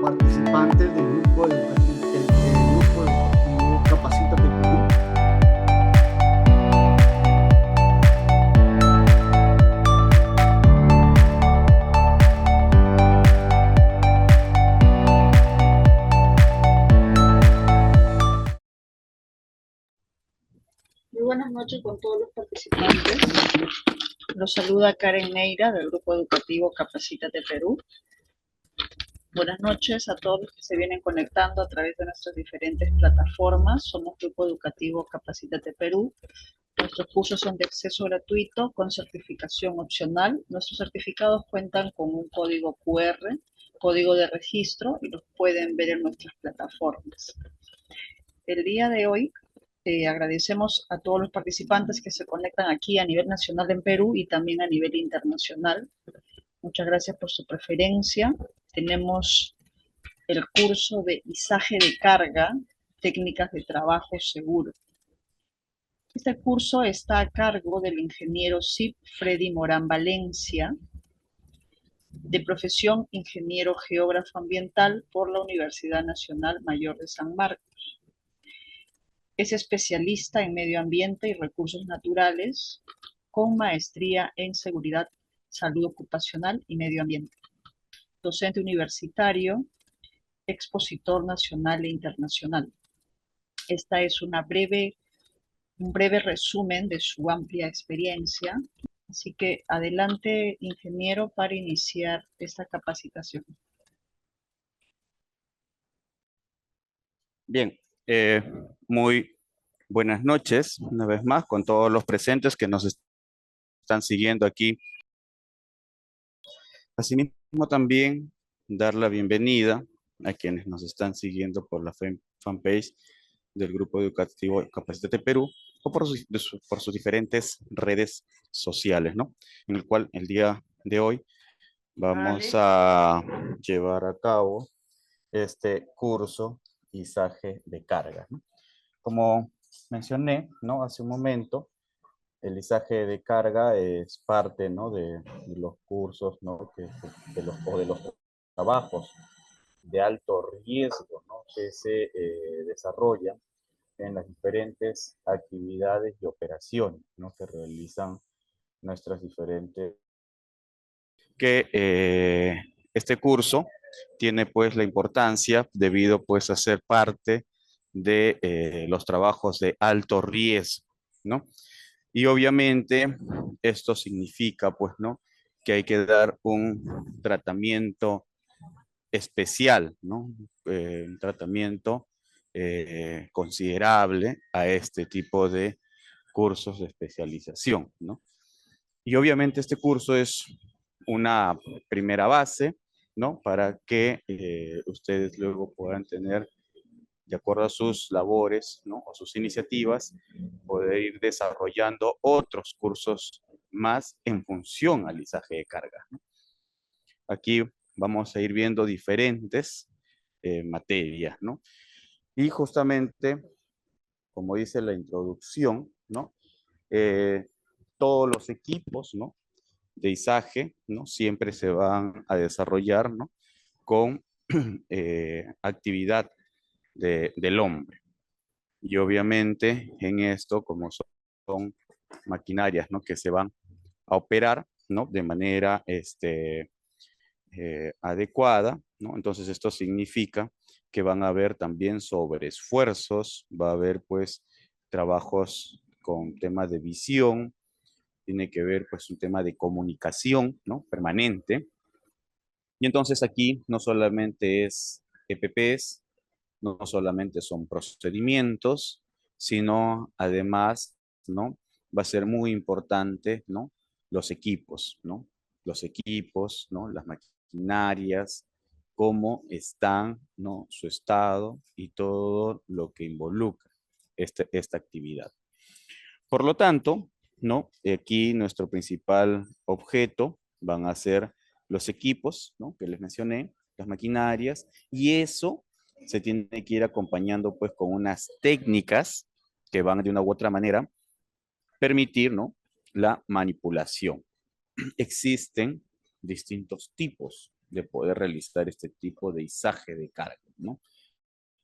participantes del grupo educativo Capacítate Perú. Muy buenas noches con todos los participantes. Los saluda Karen Neira del Grupo Educativo Capacítate Perú. Buenas noches a todos los que se vienen conectando a través de nuestras diferentes plataformas. Somos Grupo Educativo Capacítate Perú. Nuestros cursos son de acceso gratuito con certificación opcional. Nuestros certificados cuentan con un código QR, código de registro, y los pueden ver en nuestras plataformas. El día de hoy agradecemos a todos los participantes que se conectan aquí a nivel nacional en Perú y también a nivel internacional. Muchas gracias por su preferencia. Tenemos el curso de izaje de carga, técnicas de trabajo seguro. Este curso está a cargo del ingeniero SIP Freddy Morán Valencia, de profesión ingeniero geógrafo ambiental por la Universidad Nacional Mayor de San Marcos. Es especialista en medio ambiente y recursos naturales, con maestría en seguridad, salud ocupacional y medio ambiente. Docente universitario, expositor nacional e internacional. Esta es un breve resumen de su amplia experiencia. Así que adelante, ingeniero, para iniciar esta capacitación. Bien, muy buenas noches una vez más con todos los presentes que nos están siguiendo aquí. Asimismo también dar la bienvenida a quienes nos están siguiendo por la fanpage del Grupo Educativo Capacítate Perú o por sus diferentes redes sociales, ¿no? En el cual el día de hoy vamos a llevar a cabo este curso izaje de carga, ¿no? Como mencioné, ¿no? Hace un momento, el izaje de carga es parte, ¿no? de los cursos, ¿no? o de los trabajos de alto riesgo, ¿no? Que se desarrollan en las diferentes actividades y operaciones, ¿no? Que realizan nuestras diferentes. Este curso tiene pues la importancia debido pues a ser parte de los trabajos de alto riesgo, ¿no? Y obviamente esto significa pues, ¿no? Que hay que dar un tratamiento especial, ¿no? Un tratamiento considerable a este tipo de cursos de especialización, ¿no? Y obviamente este curso es una primera base, ¿no? Para que ustedes luego puedan tener, de acuerdo a sus labores, ¿no? O sus iniciativas, poder ir desarrollando otros cursos más en función al izaje de carga, ¿no? Aquí vamos a ir viendo diferentes materias, ¿no? Y justamente, como dice la introducción, ¿no? Todos los equipos, ¿no? De izaje, ¿no? Siempre se van a desarrollar, ¿no? Con actividad del hombre. Y obviamente en esto, como son maquinarias, ¿no? Que se van a operar, ¿no? De manera adecuada, ¿no? Entonces esto significa que van a haber también sobreesfuerzos, va a haber pues trabajos con temas de visión, tiene que ver pues un tema de comunicación, ¿no? Permanente. Y entonces aquí no solamente es EPPs, no solamente son procedimientos, sino además, ¿no? Va a ser muy importante, ¿no? Los equipos, ¿no? Los equipos, ¿no? Las maquinarias, cómo están, ¿no? Su estado y todo lo que involucra esta actividad. Por lo tanto, ¿no? Aquí nuestro principal objeto van a ser los equipos, ¿no? Que les mencioné, las maquinarias, y eso se tiene que ir acompañando pues con unas técnicas que van de una u otra manera permitir, ¿no? La manipulación. Existen distintos tipos de poder realizar este tipo de izaje de carga, ¿no?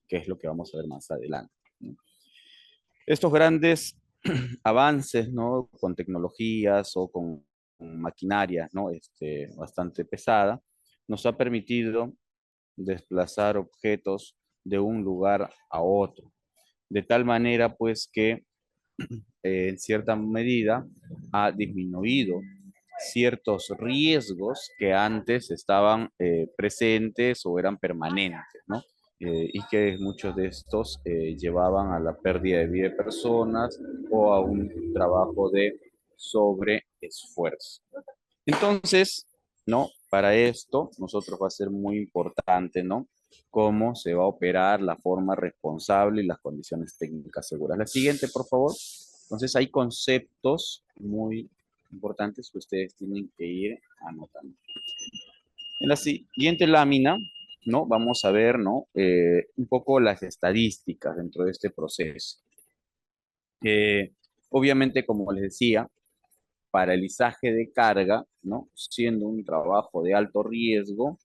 Que es lo que vamos a ver más adelante, ¿no? Estos grandes avances, ¿no? Con tecnologías o con maquinaria, ¿no? Bastante pesada, nos ha permitido desplazar objetos de un lugar a otro, de tal manera pues que en cierta medida ha disminuido ciertos riesgos que antes estaban presentes o eran permanentes, ¿no? Y que muchos de estos llevaban a la pérdida de vida de personas o a un trabajo de sobreesfuerzo. Entonces, ¿no? Para esto, nosotros va a ser muy importante, ¿no? Cómo se va a operar, la forma responsable y las condiciones técnicas seguras. La siguiente, por favor. Entonces, hay conceptos muy importantes que ustedes tienen que ir anotando. En la siguiente lámina, ¿no? Vamos a ver, ¿no? Un poco las estadísticas dentro de este proceso. Obviamente, como les decía, para el izaje de carga, ¿no? Siendo un trabajo de alto riesgo,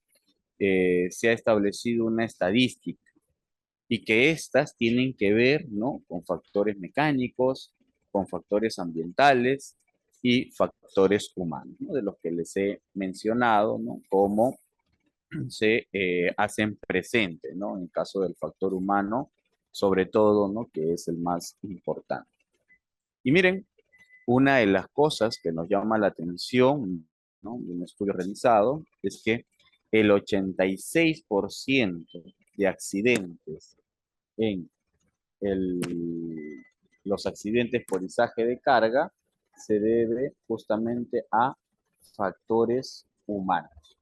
se ha establecido una estadística y que estas tienen que ver, ¿no? Con factores mecánicos, con factores ambientales y factores humanos, ¿no? De los que les he mencionado, ¿no? Cómo se hacen presentes, ¿no? En el caso del factor humano, sobre todo, ¿no? Que es el más importante. Y miren, una de las cosas que nos llama la atención, ¿no? De un estudio realizado es que el 86% de accidentes en los accidentes por izaje de carga se debe justamente a factores humanos.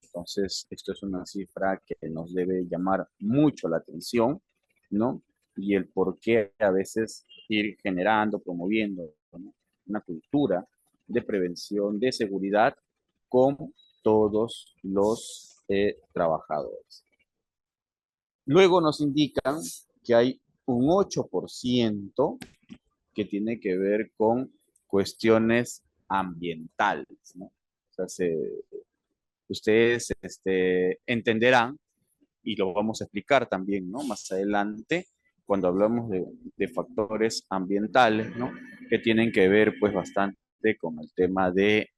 Entonces, esto es una cifra que nos debe llamar mucho la atención, ¿no? Y el por qué a veces ir generando, promoviendo, ¿no? Una cultura de prevención, de seguridad con todos los trabajadores. Luego nos indican que hay un 8% que tiene que ver con cuestiones ambientales, ¿no? O sea, ustedes entenderán, y lo vamos a explicar también, ¿no? Más adelante, cuando hablamos de factores ambientales, ¿no? Que tienen que ver, pues, bastante con el tema de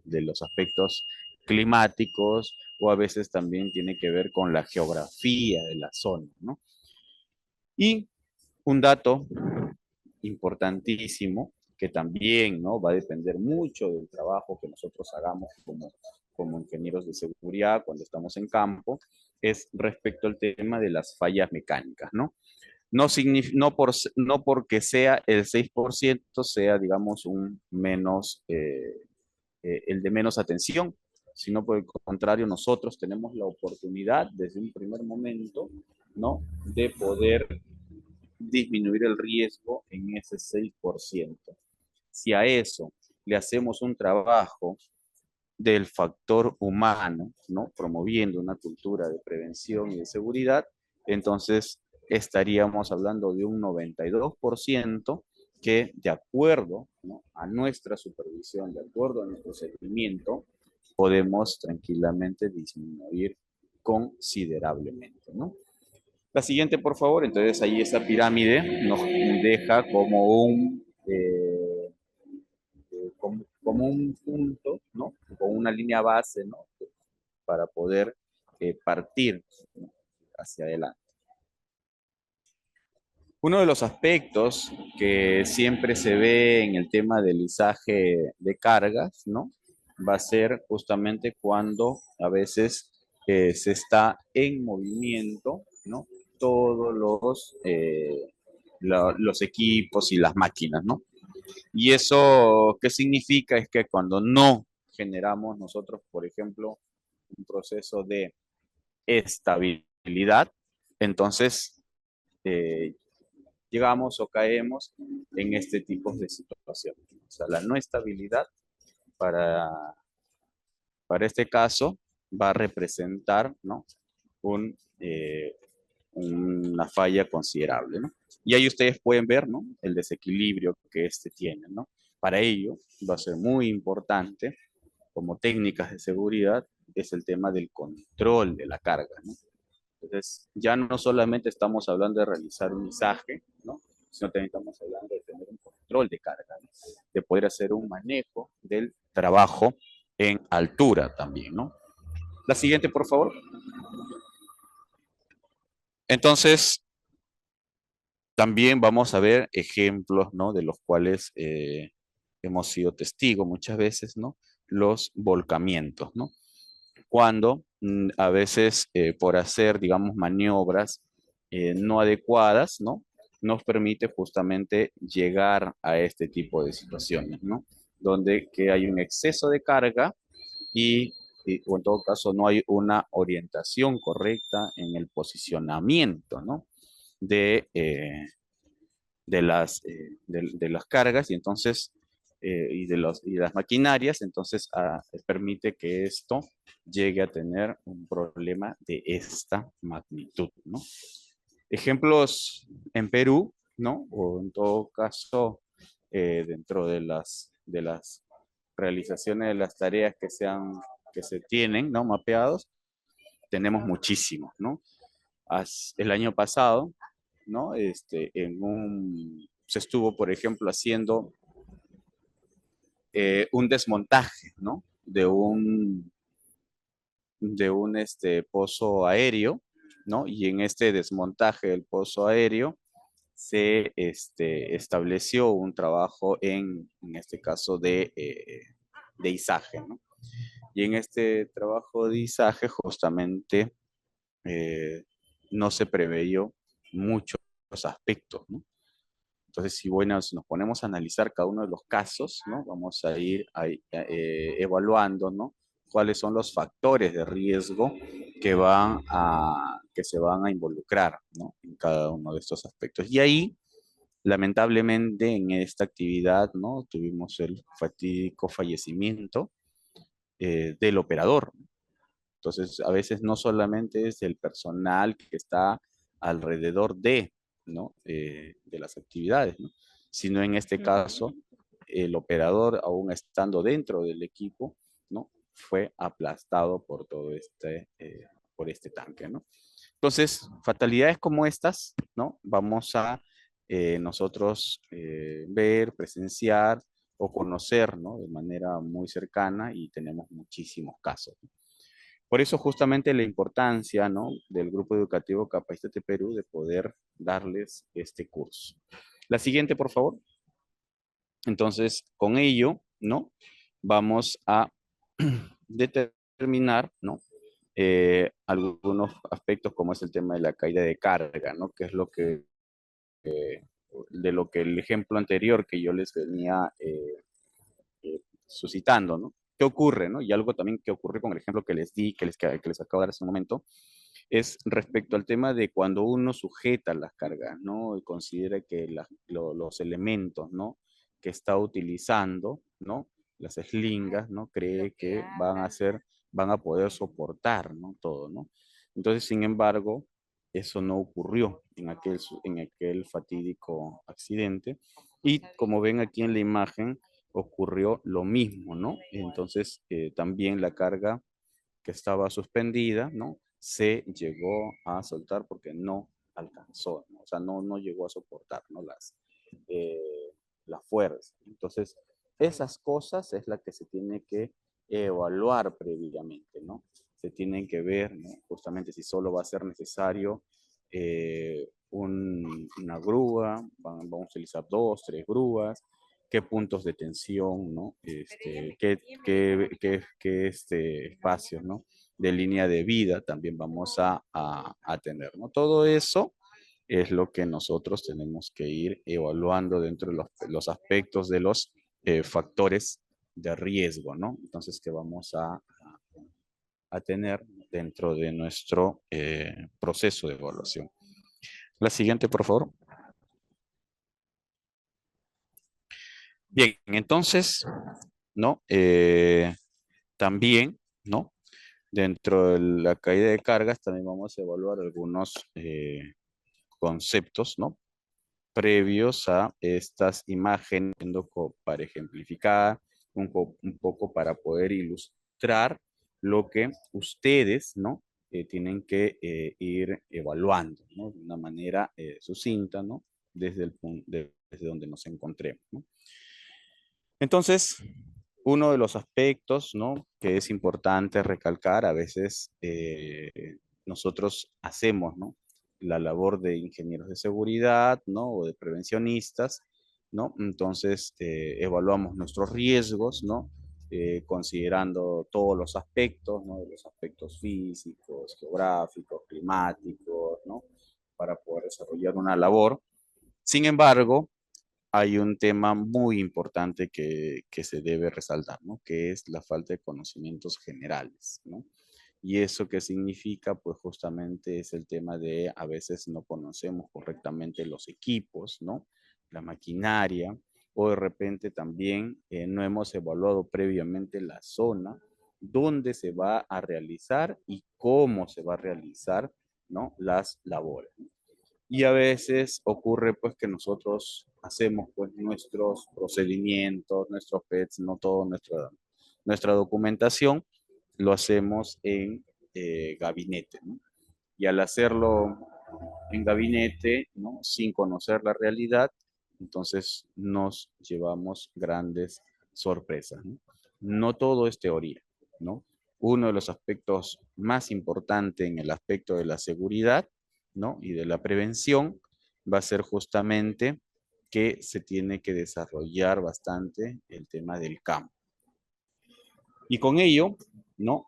los aspectos climáticos, o a veces también tiene que ver con la geografía de la zona, ¿no? Y un dato importantísimo, que también, ¿no? Va a depender mucho del trabajo que nosotros hagamos como ingenieros de seguridad cuando estamos en campo, es respecto al tema de las fallas mecánicas, ¿no? No porque sea el 6% sea, digamos, el de menos atención, sino por el contrario, nosotros tenemos la oportunidad desde un primer momento, ¿no? De poder disminuir el riesgo en ese 6%. Si a eso le hacemos un trabajo del factor humano, ¿no? Promoviendo una cultura de prevención y de seguridad, entonces estaríamos hablando de un 92% que de acuerdo, ¿no? A nuestra supervisión, de acuerdo a nuestro seguimiento, podemos tranquilamente disminuir considerablemente, ¿no? La siguiente, por favor. Entonces ahí esa pirámide nos deja como un punto, ¿no? Con una línea base, ¿no? Para poder partir, ¿no? Hacia adelante. Uno de los aspectos que siempre se ve en el tema del izaje de cargas, ¿no? Va a ser justamente cuando a veces se está en movimiento, ¿no? Todos los equipos y las máquinas, ¿no? Y eso, ¿qué significa? Es que cuando no generamos nosotros, por ejemplo, un proceso de estabilidad, entonces eh, llegamos o caemos en este tipo de situaciones. O sea, la no estabilidad para, para este caso va a representar, ¿no? un, eh, una falla considerable, ¿no? Y ahí ustedes pueden ver, ¿no? El desequilibrio que este tiene, ¿no? Para ello va a ser muy importante, como técnicas de seguridad, es el tema del control de la carga, ¿no? Entonces, ya no solamente estamos hablando de realizar un izaje, ¿no? Sino también estamos hablando de tener un control de carga, ¿no? De poder hacer un manejo del trabajo en altura también, ¿no? La siguiente, por favor. Entonces, también vamos a ver ejemplos, ¿no? De los cuales hemos sido testigos muchas veces, ¿no? Los volcamientos, ¿no? Cuando a veces por hacer, digamos, maniobras no adecuadas, ¿no? Nos permite justamente llegar a este tipo de situaciones, ¿no? Donde que hay un exceso de carga o en todo caso no hay una orientación correcta en el posicionamiento, ¿no? De, de las cargas y entonces y las maquinarias, entonces permite que esto llegue a tener un problema de esta magnitud, ¿no? Ejemplos en Perú, ¿no? O en todo caso, dentro de las realizaciones de las tareas que se tienen, ¿no? Mapeados, tenemos muchísimos, ¿no? El año pasado, ¿no? Se estuvo, por ejemplo, haciendo un desmontaje, ¿no? De un pozo aéreo, ¿no? Y en este desmontaje del pozo aéreo se estableció un trabajo en este caso de izaje, ¿no? Y en este trabajo de izaje justamente eh, no se preveyó muchos aspectos, ¿no? Entonces, si nos ponemos a analizar cada uno de los casos, ¿no? Vamos a ir evaluando, ¿no? Cuáles son los factores de riesgo que se van a involucrar, ¿no? En cada uno de estos aspectos. Y ahí, lamentablemente, en esta actividad, ¿no? Tuvimos el fatídico fallecimiento del operador. Entonces, a veces no solamente es el personal que está alrededor ¿no? De las actividades, ¿no? Sino en este caso, el operador, aún estando dentro del equipo, ¿no? Fue aplastado por por este tanque, ¿no? Entonces, fatalidades como estas, ¿no? Vamos a nosotros ver, presenciar o conocer, ¿no? De manera muy cercana y tenemos muchísimos casos, ¿no? Por eso justamente la importancia, ¿no? Del Grupo Educativo Capacítate Perú de poder darles este curso. La siguiente, por favor. Entonces, con ello, ¿no? Vamos a determinar, ¿no? Algunos aspectos como es el tema de la caída de carga, ¿no? Que es de lo que el ejemplo anterior que yo les venía suscitando, ¿no? ¿Qué ocurre, no? Y algo también que ocurre con el ejemplo que les di, que les acabo de dar hace un momento, es respecto al tema de cuando uno sujeta las cargas, ¿no? Y considera que los elementos, ¿no? Que está utilizando, ¿no? Las eslingas, ¿no? Cree que van a poder soportar, ¿no? Todo, ¿no? Entonces, sin embargo, eso no ocurrió en aquel fatídico accidente. Y como ven aquí en la imagen, ocurrió lo mismo, ¿no? Entonces, también la carga que estaba suspendida, ¿no? Se llegó a soltar porque no alcanzó, ¿no? O sea, no llegó a soportar, ¿no? La fuerza. Entonces, esas cosas es la que se tiene que evaluar previamente, ¿no? Se tienen que ver, ¿no? Justamente si solo va a ser necesario una grúa, vamos a utilizar 2, 3 grúas, qué puntos de tensión, ¿no? Qué espacios, ¿no? De línea de vida también vamos a tener, ¿no? Todo eso es lo que nosotros tenemos que ir evaluando dentro de los aspectos de los factores de riesgo, ¿no? Entonces, que vamos a tener dentro de nuestro proceso de evaluación. La siguiente, por favor. Bien, entonces, ¿no? También, ¿no? Dentro de la caída de cargas también vamos a evaluar algunos conceptos, ¿no? Previos a estas imágenes, para ejemplificar, un poco para poder ilustrar lo que ustedes, ¿no? Tienen que ir evaluando, ¿no? De una manera sucinta, ¿no? Desde el punto, desde donde nos encontremos, ¿no? Entonces, uno de los aspectos, ¿no? Que es importante recalcar, a veces nosotros hacemos, ¿no? La labor de ingenieros de seguridad, ¿no? O de prevencionistas, ¿no? Entonces, evaluamos nuestros riesgos, ¿no? Considerando todos los aspectos, ¿no? Los aspectos físicos, geográficos, climáticos, ¿no? Para poder desarrollar una labor. Sin embargo, hay un tema muy importante que se debe resaltar, ¿no? Que es la falta de conocimientos generales, ¿no? ¿Y eso qué significa? Pues justamente es el tema de a veces no conocemos correctamente los equipos, ¿no? La maquinaria, o de repente también no hemos evaluado previamente la zona donde se va a realizar y cómo se va a realizar, ¿no? Las labores. Y a veces ocurre pues que nosotros hacemos pues nuestros procedimientos, nuestros PETs, no toda nuestra documentación, lo hacemos en gabinete, ¿no? Y al hacerlo en gabinete, ¿no? Sin conocer la realidad, entonces nos llevamos grandes sorpresas, ¿no? No todo es teoría, ¿no? Uno de los aspectos más importantes en el aspecto de la seguridad, ¿no? Y de la prevención va a ser justamente que se tiene que desarrollar bastante el tema del campo. Y con ello, ¿no?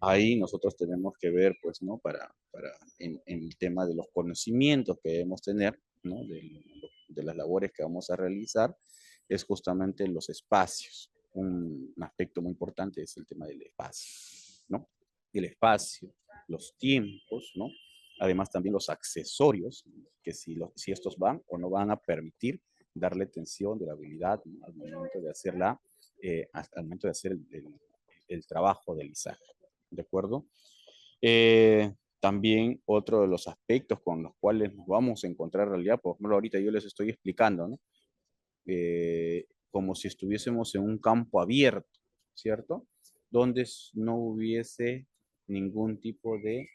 Ahí nosotros tenemos que ver, pues, ¿no? En el tema de los conocimientos que debemos tener, ¿no? De las labores que vamos a realizar, es justamente los espacios. Un aspecto muy importante es el tema del espacio, ¿no? El espacio, los tiempos, ¿no? Además también los accesorios, que si estos van o no van a permitir darle tensión, durabilidad, ¿no? Al momento de hacer al momento de hacer el trabajo del lisaje, ¿de acuerdo? También otro de los aspectos con los cuales nos vamos a encontrar en realidad, por ejemplo, ahorita yo les estoy explicando, ¿no? Como si estuviésemos en un campo abierto, ¿cierto? Donde no hubiese ningún tipo de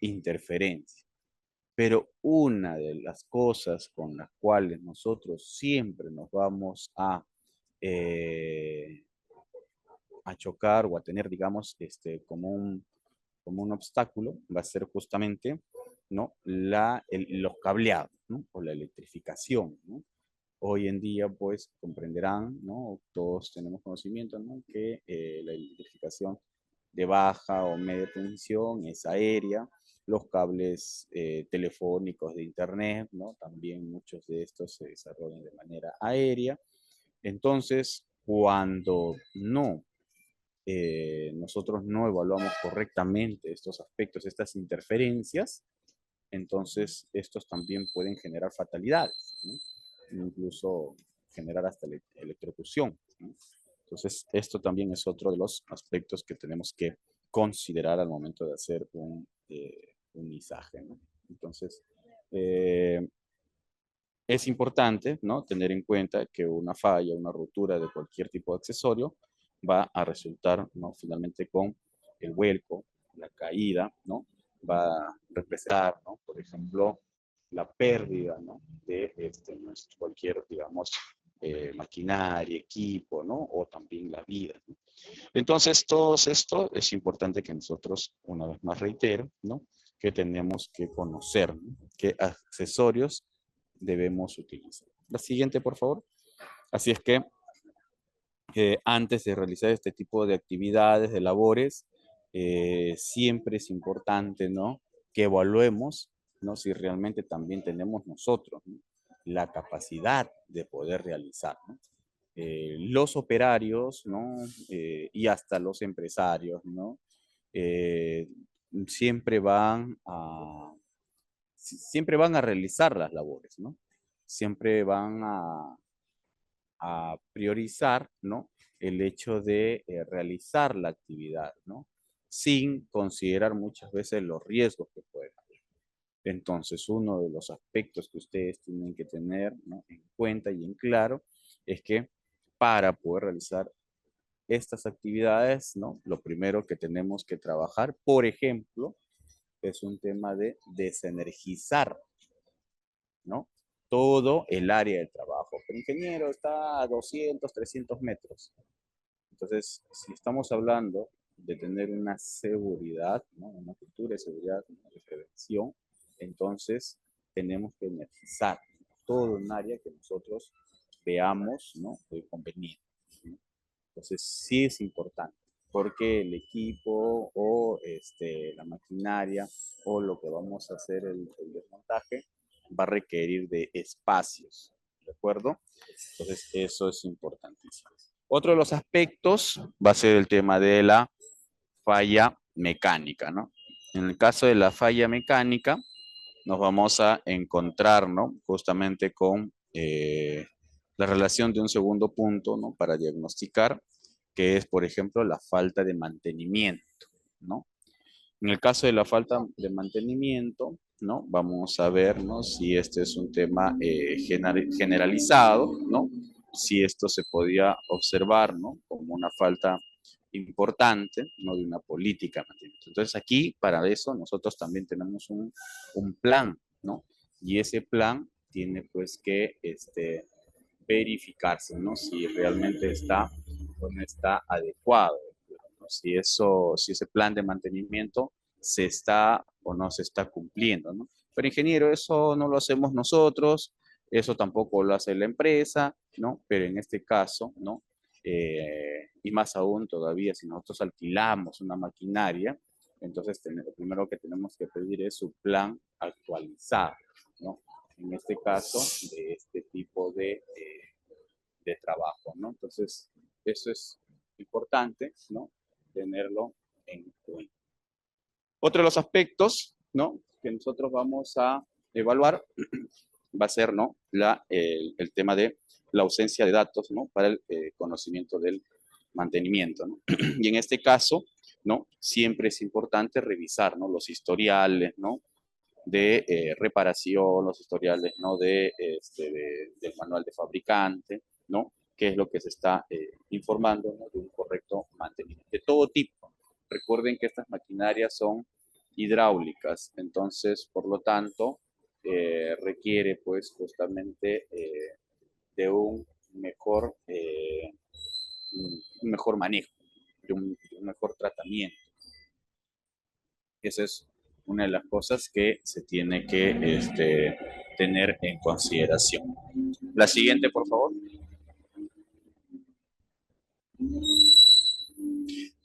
interferencia. Pero una de las cosas con las cuales nosotros siempre nos vamos eh, a chocar o a tener, digamos, como un obstáculo, va a ser justamente, ¿no? Los cableados, ¿no? O la electrificación, ¿no? Hoy en día, pues, comprenderán, ¿no? Todos tenemos conocimiento, ¿no? Que la electrificación de baja o media tensión es aérea, los cables telefónicos de internet, ¿no? También muchos de estos se desarrollan de manera aérea. Entonces, cuando nosotros no evaluamos correctamente estos aspectos, estas interferencias, entonces estos también pueden generar fatalidades, ¿no? Incluso generar hasta electrocución, ¿no? Entonces, esto también es otro de los aspectos que tenemos que considerar al momento de hacer un izaje, ¿no? Entonces, eh, es importante, ¿no? Tener en cuenta que una falla, una rotura de cualquier tipo de accesorio va a resultar, ¿no? Finalmente con el vuelco, la caída, ¿no? Va a representar, ¿no? Por ejemplo, la pérdida, ¿no? De cualquier, digamos, maquinaria, equipo, ¿no? O también la vida, ¿no? Entonces, todo esto es importante que nosotros, una vez más reitero, ¿no? Que tenemos que conocer, ¿no? Qué accesorios debemos utilizar. La siguiente, por favor. Así es que antes de realizar este tipo de actividades, de labores, siempre es importante, ¿no? Que evaluemos, ¿no? Si realmente también tenemos nosotros, ¿no? La capacidad de poder realizar, ¿no? Los operarios, ¿no? Y hasta los empresarios, ¿no? Eh, siempre siempre van a realizar las labores, ¿no? Siempre van a priorizar, ¿no? El hecho de realizar la actividad, ¿no? Sin considerar muchas veces los riesgos que pueden haber. Entonces, uno de los aspectos que ustedes tienen que tener, ¿no? En cuenta y en claro es que para poder realizar estas actividades, ¿no? Lo primero que tenemos que trabajar, por ejemplo, es un tema de desenergizar, ¿no? Todo el área de trabajo. El ingeniero está a 200, 300 metros. Entonces, si estamos hablando de tener una seguridad, ¿no? Una cultura de seguridad, de prevención, entonces tenemos que energizar todo un área que nosotros veamos, ¿no? Conveniente, ¿no? Entonces, sí es importante, porque el equipo o la maquinaria o lo que vamos a hacer el desmontaje va a requerir de espacios, ¿de acuerdo? Entonces, eso es importantísimo. Otro de los aspectos va a ser el tema de la falla mecánica, ¿no? En el caso de la falla mecánica, nos vamos a encontrar, ¿no? Justamente con la relación de un segundo punto, ¿no? Para diagnosticar, que es, por ejemplo, la falta de mantenimiento, ¿no? En el caso de la falta de mantenimiento, ¿no? Vamos a ver, ¿no? Si este es un tema generalizado, ¿no? Si esto se podía observar, ¿no? Como una falta importante, ¿no? De una política de mantenimiento. Entonces aquí, para eso, nosotros también tenemos un plan, ¿no? Y ese plan tiene pues que verificarse, ¿no? Si realmente está o no está adecuado, ¿no? Si ese plan de mantenimiento se está o no se está cumpliendo, ¿no? Pero ingeniero, eso no lo hacemos nosotros, eso tampoco lo hace la empresa, ¿no? Pero en este caso, ¿no? Y más aún todavía, si nosotros alquilamos una maquinaria, entonces lo primero que tenemos que pedir es su plan actualizado, ¿no? En este caso, de este tipo de trabajo, ¿no? Entonces, eso es importante, ¿no? Tenerlo en cuenta. Otro de los aspectos, ¿no? Que nosotros vamos a evaluar va a ser, ¿no? El tema de la ausencia de datos, ¿no? Para el conocimiento del mantenimiento, ¿no? Y en este caso, ¿no? Siempre es importante revisar, ¿no? Los historiales, ¿no? De reparación, los historiales, ¿no? Del manual de fabricante, ¿no? Qué es lo que se está informando, ¿no? De un correcto mantenimiento. De todo tipo. Recuerden que estas maquinarias son hidráulicas, entonces, por lo tanto, requiere, pues, justamente de un mejor manejo, de un mejor tratamiento. Esa es una de las cosas que se tiene que tener en consideración. La siguiente, por favor.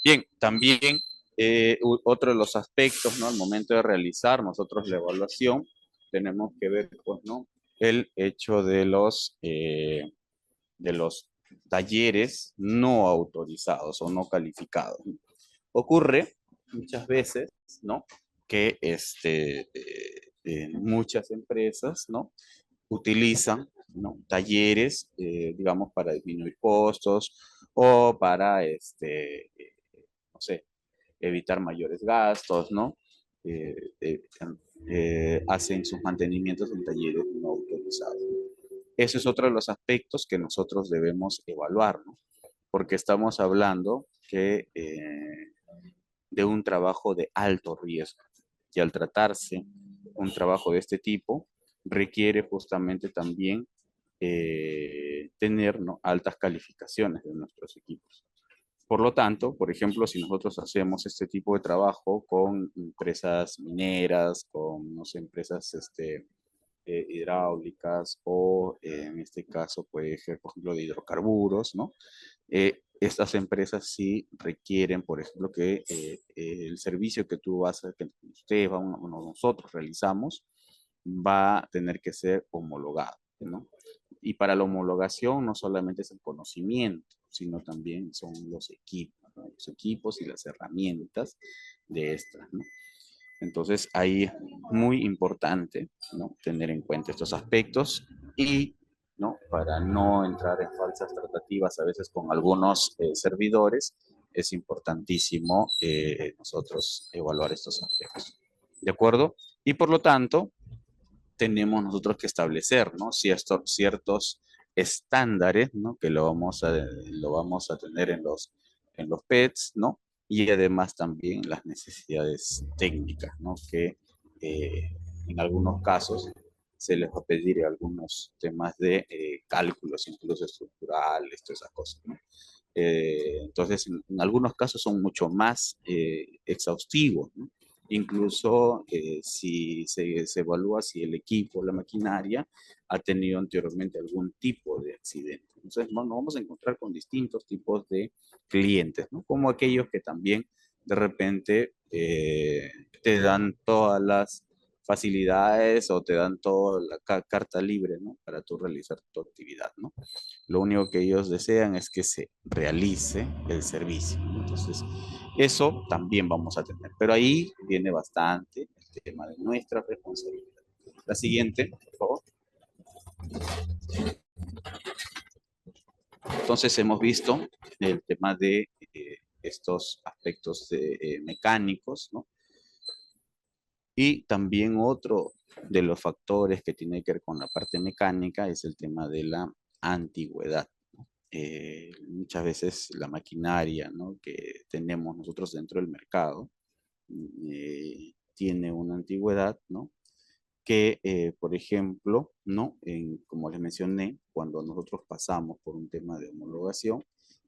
Bien, también otro de los aspectos, ¿no? Al momento de realizar nosotros la evaluación, tenemos que ver, pues, ¿no? El hecho de los talleres no autorizados o no calificados. Ocurre muchas veces, ¿no? Que muchas empresas, ¿no? Utilizan, ¿no? Talleres, digamos, para disminuir costos o para, no sé, evitar mayores gastos, ¿no? Eh, eh, hacen sus mantenimientos en talleres no autorizados. Ese es otro de los aspectos que nosotros debemos evaluar, ¿no? Porque estamos hablando de un trabajo de alto riesgo. Y al tratarse un trabajo de este tipo, requiere justamente también tener, ¿no? Altas calificaciones de nuestros equipos. Por lo tanto, por ejemplo, si nosotros hacemos este tipo de trabajo con empresas mineras, con, no sé, empresas hidráulicas o en este caso puede ser, por ejemplo, de hidrocarburos, ¿no? Estas empresas sí requieren, por ejemplo, que el servicio que que ustedes, nosotros realizamos, va a tener que ser homologado, ¿no? Y para la homologación no solamente es el conocimiento, sino también son los equipos, ¿no? Los equipos y las herramientas de estas, ¿no? Entonces, ahí es muy importante, ¿no? Tener en cuenta estos aspectos y, ¿no? Para no entrar en falsas tratativas a veces con algunos servidores, es importantísimo nosotros evaluar estos aspectos. ¿De acuerdo? Y por lo tanto, tenemos nosotros que establecer, ¿no? Ciertos estándares, ¿no? Que lo vamos a tener en los en los PETs, ¿no? Y además también las necesidades técnicas, ¿no? Que en algunos casos se les va a pedir algunos temas de cálculos, incluso estructurales, todas esas cosas, ¿no? Entonces, en algunos casos son mucho más exhaustivos, ¿no? Incluso si se evalúa si el equipo, la maquinaria, ha tenido anteriormente algún tipo de accidente. Entonces, nos vamos a encontrar con distintos tipos de clientes, ¿no? Como aquellos que también de repente te dan todas las facilidades o te dan toda la carta libre, ¿no? Para tú realizar tu actividad, ¿no? Lo único que ellos desean es que se realice el servicio, ¿no? Entonces, eso también vamos a tener. Pero ahí viene bastante el tema de nuestra responsabilidad. La siguiente, por favor. Entonces, hemos visto el tema de estos aspectos mecánicos, ¿no? Y también otro de los factores que tiene que ver con la parte mecánica es el tema de la antigüedad. Muchas veces la maquinaria, ¿no?, que tenemos nosotros dentro del mercado tiene una antigüedad, ¿no?, que, por ejemplo, ¿no?, como les mencioné, cuando nosotros pasamos por un tema de homologación,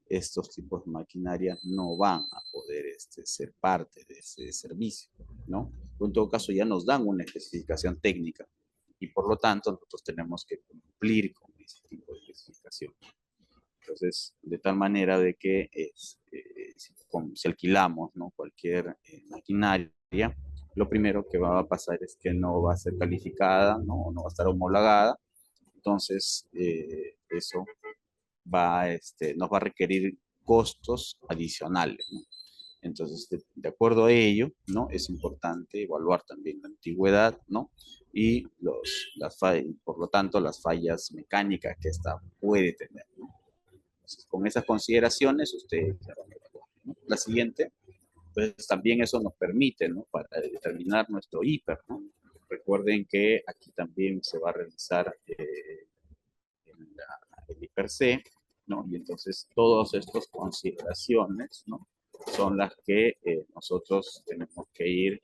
estos tipos de maquinaria no van a poder ser parte de ese servicio, ¿no? O en todo caso ya nos dan una especificación técnica y por lo tanto nosotros tenemos que cumplir con ese tipo de especificación. Entonces, de tal manera de que si alquilamos, ¿no?, cualquier maquinaria, lo primero que va a pasar es que no va a ser calificada, no va a estar homologada. Entonces, eso nos va a requerir costos adicionales, ¿no? Entonces, de acuerdo a ello, ¿no?, es importante evaluar también la antigüedad, ¿no?, y por lo tanto, las fallas mecánicas que esta puede tener, ¿no? Entonces, con esas consideraciones, usted ya va a evaluar, ¿no? La siguiente, pues también eso nos permite, ¿no?, para determinar nuestro IPER, ¿no? Recuerden que aquí también se va a realizar el IPER-C, ¿no? Y entonces todas estas consideraciones, ¿no?, son las que nosotros tenemos que ir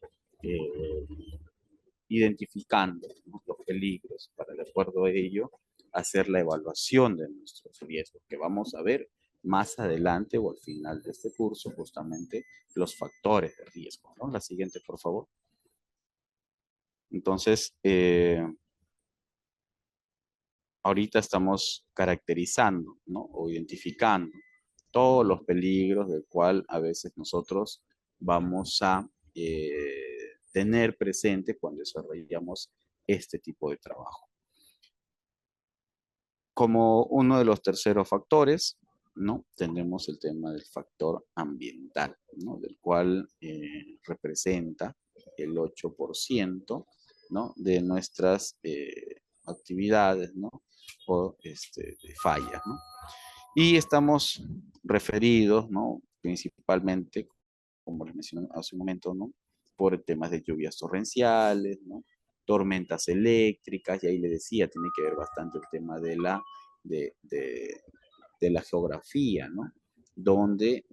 identificando, ¿no?, los peligros para, de acuerdo a ello, hacer la evaluación de nuestros riesgos, que vamos a ver más adelante o al final de este curso, justamente los factores de riesgo, ¿no? La siguiente, por favor. Entonces, ahorita estamos caracterizando, ¿no?, o identificando todos los peligros del cual a veces nosotros vamos a tener presente cuando desarrollamos este tipo de trabajo. Como uno de los terceros factores, ¿no?, tenemos el tema del factor ambiental, ¿no?, del cual representa el 8%, ¿no?, de nuestras actividades, ¿no?, o de fallas, ¿no? Y estamos referidos, ¿no?, principalmente, como les mencioné hace un momento, ¿no?, por temas de lluvias torrenciales, ¿no?, tormentas eléctricas, y ahí le decía, tiene que ver bastante el tema de la geografía, ¿no?, donde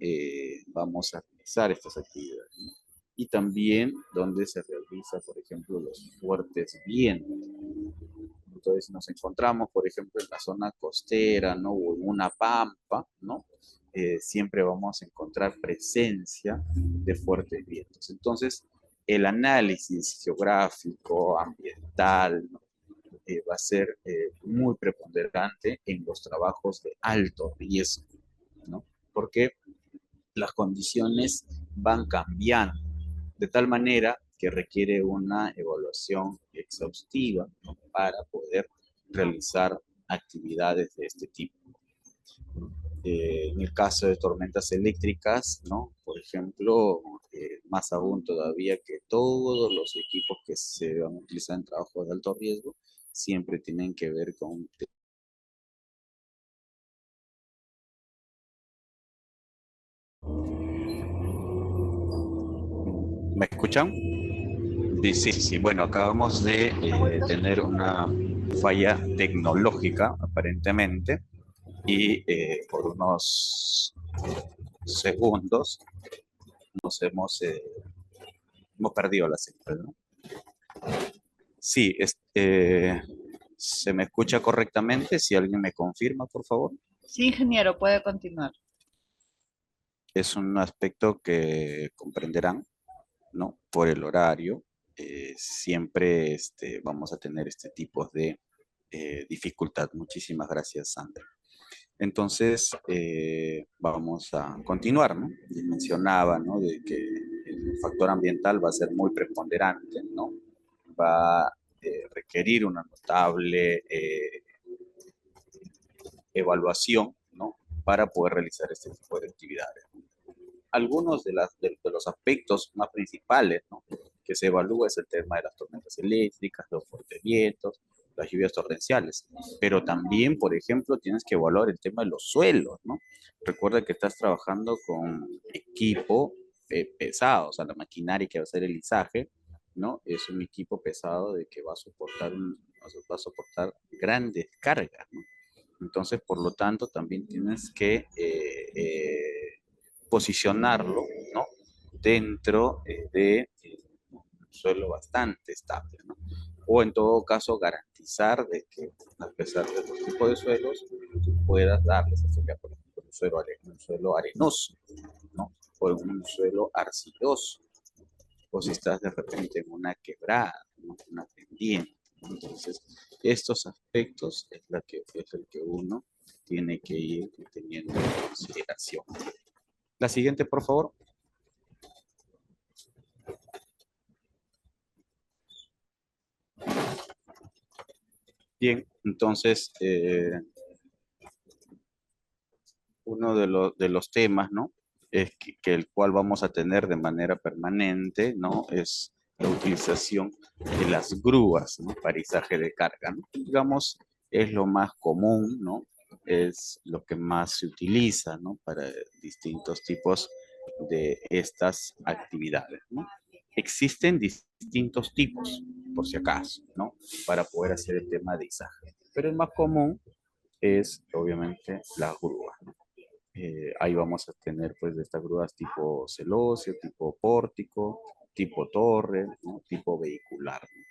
vamos a realizar estas actividades, ¿no? Y también donde se realiza, por ejemplo, los fuertes vientos. Entonces nos encontramos, por ejemplo, en la zona costera, ¿no?, o en una pampa, ¿no?, siempre vamos a encontrar presencia de fuertes vientos. Entonces, el análisis geográfico, ambiental, ¿no?, va a ser muy preponderante en los trabajos de alto riesgo, ¿no? Porque las condiciones van cambiando de tal manera que requiere una evaluación exhaustiva, ¿no?, para poder realizar actividades de este tipo. En el caso de tormentas eléctricas, ¿no?, por ejemplo, más aún todavía, que todos los equipos que se van a utilizar en trabajos de alto riesgo siempre tienen que ver con... ¿Me escuchan? Sí, sí, sí. Bueno, acabamos de tener una falla tecnológica, aparentemente, y por unos segundos hemos perdido la señal, ¿no? Sí, ¿se me escucha correctamente? Si alguien me confirma, por favor. Sí, ingeniero, puede continuar. Es un aspecto que comprenderán, ¿no? Por el horario, siempre vamos a tener este tipo de dificultad. Muchísimas gracias, Sandra. Entonces, vamos a continuar, ¿no? Y mencionaba, ¿no? De que el factor ambiental va a ser muy preponderante, ¿no? Va a requerir una notable evaluación, ¿no? Para poder realizar este tipo de actividades. Algunos de los aspectos más principales, ¿no? Que se evalúa es el tema de las tormentas eléctricas, los fuertes vientos, las lluvias torrenciales, pero también, por ejemplo, tienes que evaluar el tema de los suelos, ¿no? Recuerda que estás trabajando con equipo pesado, o sea, la maquinaria que va a hacer el izaje, ¿no? Es un equipo pesado de que va a soportar grandes cargas, ¿no? Entonces, por lo tanto, también tienes que posicionarlo, ¿no? Dentro de un suelo bastante estable, ¿no? O en todo caso garantizar de que a pesar de los tipos de suelos, tú puedas darles, por ejemplo, un suelo arenoso, ¿no? O un suelo arcilloso, o si estás de repente en una quebrada, ¿no? Una pendiente. Entonces, estos aspectos es el que uno tiene que ir teniendo en consideración. La siguiente, por favor. Bien, entonces, uno de los temas, ¿no? Es que el cual vamos a tener de manera permanente, ¿no? Es la utilización de las grúas, ¿no? Para izaje de carga, ¿no? Digamos, es lo más común, ¿no? Es lo que más se utiliza, ¿no? Para distintos tipos de estas actividades, ¿no? Existen distintos tipos, por si acaso, ¿no? Para poder hacer el tema de izaje. Pero el más común es, obviamente, la grúa, ¿no? Ahí vamos a tener pues de estas grúas tipo celosio, tipo pórtico, tipo torre, ¿no? Tipo vehicular, ¿no?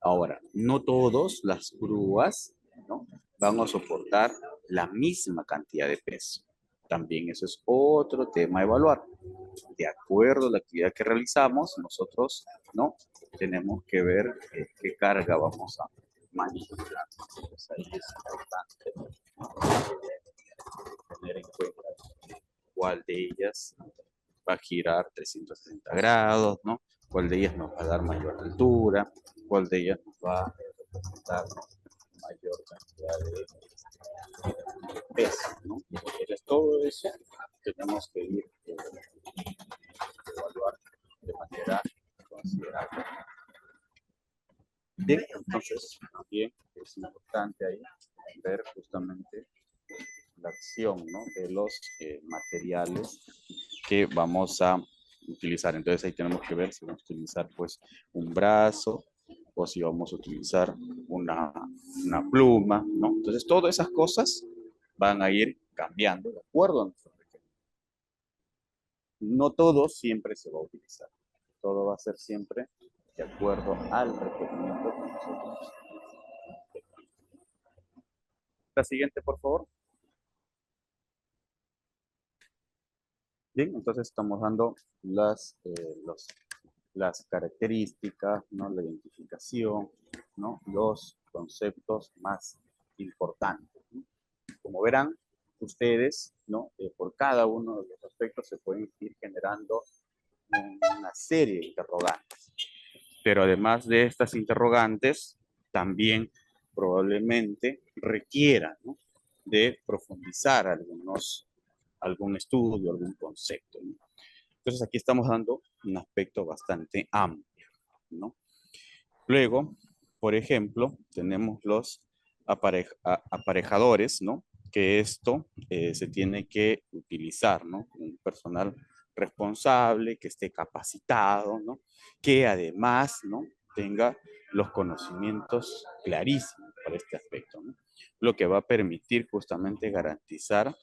Ahora, no todas las grúas, ¿no? Van a soportar la misma cantidad de peso. También eso es otro tema a evaluar. De acuerdo a la actividad que realizamos, nosotros, ¿no? Tenemos que ver qué carga vamos a manipular. Entonces ahí es importante tener en cuenta cuál de ellas va a girar 360 grados, ¿no? Cuál de ellas nos va a dar mayor altura, cuál de ellas nos va a representar mayor cantidad de peso, ¿no? Entonces todo eso tenemos que ir evaluar de manera considerable. Bien, entonces también es importante ahí ver justamente la acción, ¿no? De los materiales que vamos a utilizar. Entonces ahí tenemos que ver si vamos a utilizar pues un brazo o si vamos a utilizar una pluma, ¿no? Entonces todas esas cosas van a ir cambiando de acuerdo a nuestro requerimiento. No todo siempre se va a utilizar. Todo va a ser siempre de acuerdo al requerimiento que nosotros tengamos. La siguiente, por favor. Bien, entonces estamos dando las características, ¿no? La identificación, ¿no? Los conceptos más importantes, ¿no? Como verán, ustedes, ¿no? Por cada uno de los aspectos se pueden ir generando una serie de interrogantes. Pero además de estas interrogantes, también probablemente requieran, ¿no? De profundizar algún estudio, algún concepto, ¿no? Entonces aquí estamos dando un aspecto bastante amplio, ¿no? Luego, por ejemplo, tenemos los aparejadores, ¿no? Que esto se tiene que utilizar, ¿no? Un personal responsable, que esté capacitado, ¿no? Que además, ¿no? Tenga los conocimientos clarísimos para este aspecto, ¿no? Lo que va a permitir justamente garantizar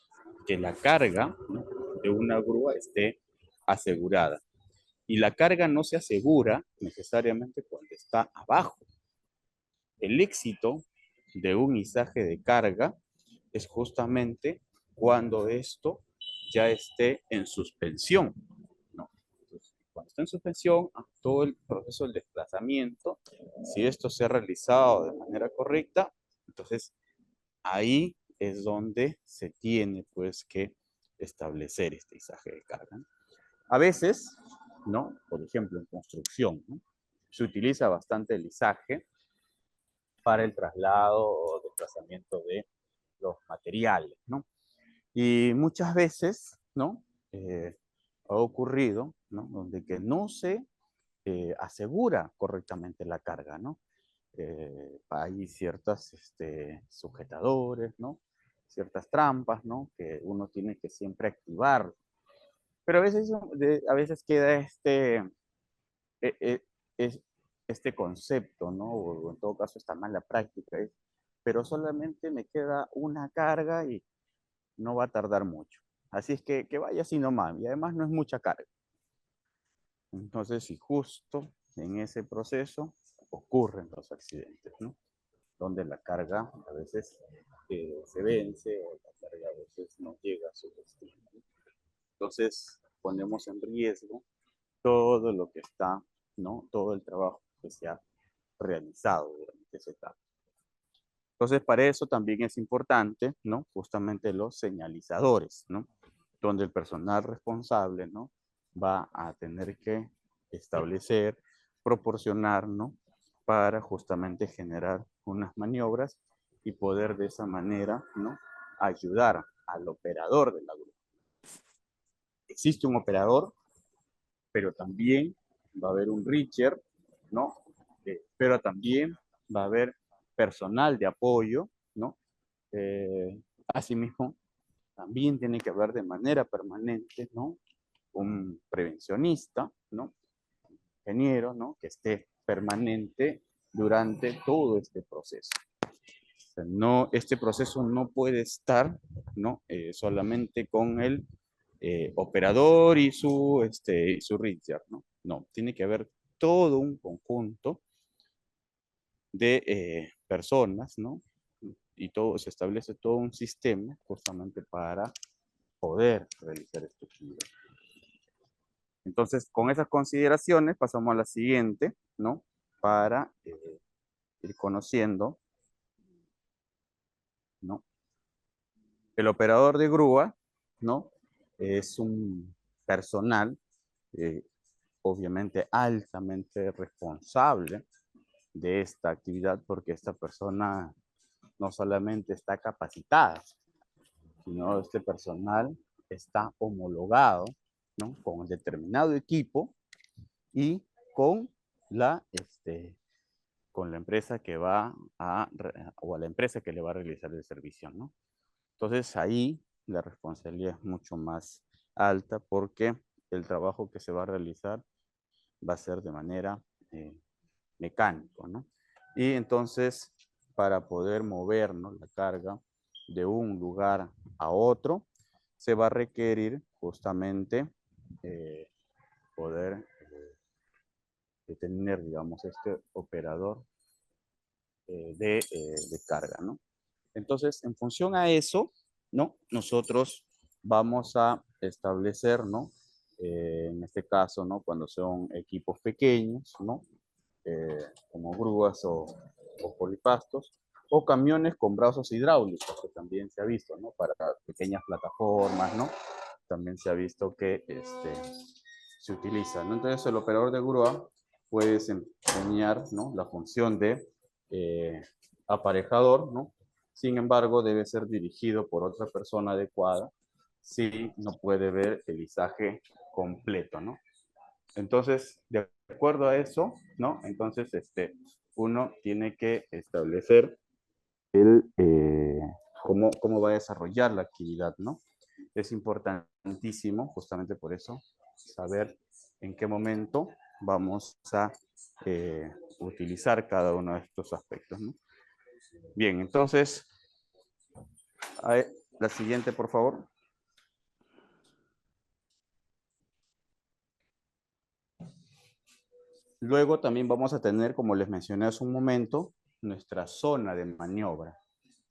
que la carga, ¿no? de una grúa esté asegurada. Y la carga no se asegura necesariamente cuando está abajo. El éxito de un izaje de carga es justamente cuando esto ya esté en suspensión, ¿no? Entonces, cuando está en suspensión, todo el proceso del desplazamiento, si esto se ha realizado de manera correcta, entonces ahí es donde se tiene pues que establecer este izaje de carga. A veces, ¿no? Por ejemplo, en construcción, ¿no? Se utiliza bastante el izaje para el traslado o desplazamiento de los materiales, ¿no? Y muchas veces, ¿no? Ha ocurrido, ¿no? Donde que no se asegura correctamente la carga, ¿no? Hay ciertas sujetadores, ¿no? Ciertas trampas, ¿no? Que uno tiene que siempre activar. Pero a veces queda eh, eh, es, este concepto, ¿no? O en todo caso esta mala práctica, pero solamente me queda una carga y no va a tardar mucho. Así es que vaya así nomás, y además no es mucha carga. Entonces, si justo en ese proceso ocurren los accidentes, ¿no? Donde la carga a veces se vence o la carga a veces no llega a su destino. Entonces, ponemos en riesgo todo lo que está, ¿no? Todo el trabajo que se ha realizado durante esa etapa. Entonces, para eso también es importante, ¿no? Justamente los señalizadores, ¿no? Donde el personal responsable, ¿no? Va a tener que establecer, proporcionar, ¿no? Para justamente generar unas maniobras y poder de esa manera, ¿no? Ayudar al operador de la grúa. Existe un operador, pero también va a haber un Richer, ¿no? Pero también va a haber personal de apoyo, ¿no? Asimismo, también tiene que haber de manera permanente, ¿no? Un prevencionista, ¿no? Ingeniero, ¿no? Que esté permanente durante todo este proceso. O sea, no, este proceso no puede estar, ¿no? Solamente con el operador y su Richard, ¿no? No, tiene que haber todo un conjunto de personas, ¿no? Y todo, se establece todo un sistema justamente para poder realizar este estudio. Entonces, con esas consideraciones pasamos a la siguiente, ¿no? Para ir conociendo, ¿no? El operador de grúa, ¿no? Es un personal, eh, obviamente, altamente responsable de esta actividad porque esta persona no solamente está capacitada, sino este personal está homologado, ¿no? Con determinado equipo y con la, con la empresa que va o a la empresa que le va a realizar el servicio, ¿no? Entonces ahí la responsabilidad es mucho más alta porque el trabajo que se va a realizar va a ser de manera mecánica, ¿no? Y entonces para poder movernos la carga de un lugar a otro, se va a requerir justamente poder tener, digamos, este operador de carga, ¿no? Entonces, en función a eso, ¿no? Nosotros vamos a establecer, ¿no? En este caso, ¿no? Cuando son equipos pequeños, ¿no? Como grúas o polipastos, o camiones con brazos hidráulicos, que también se ha visto, ¿no? Para pequeñas plataformas, ¿no? También se ha visto que se utiliza, ¿no? Entonces, el operador de grúa puede desempeñar, ¿no? La función de aparejador, ¿no? Sin embargo, debe ser dirigido por otra persona adecuada si no puede ver el izaje completo, ¿no? Entonces, de acuerdo a eso, ¿no? Entonces, uno tiene que establecer cómo va a desarrollar la actividad, ¿no? Es importantísimo, justamente por eso, saber en qué momento vamos a utilizar cada uno de estos aspectos, ¿no? Bien, entonces, la siguiente, por favor. Luego también vamos a tener, como les mencioné hace un momento, nuestra zona de maniobra,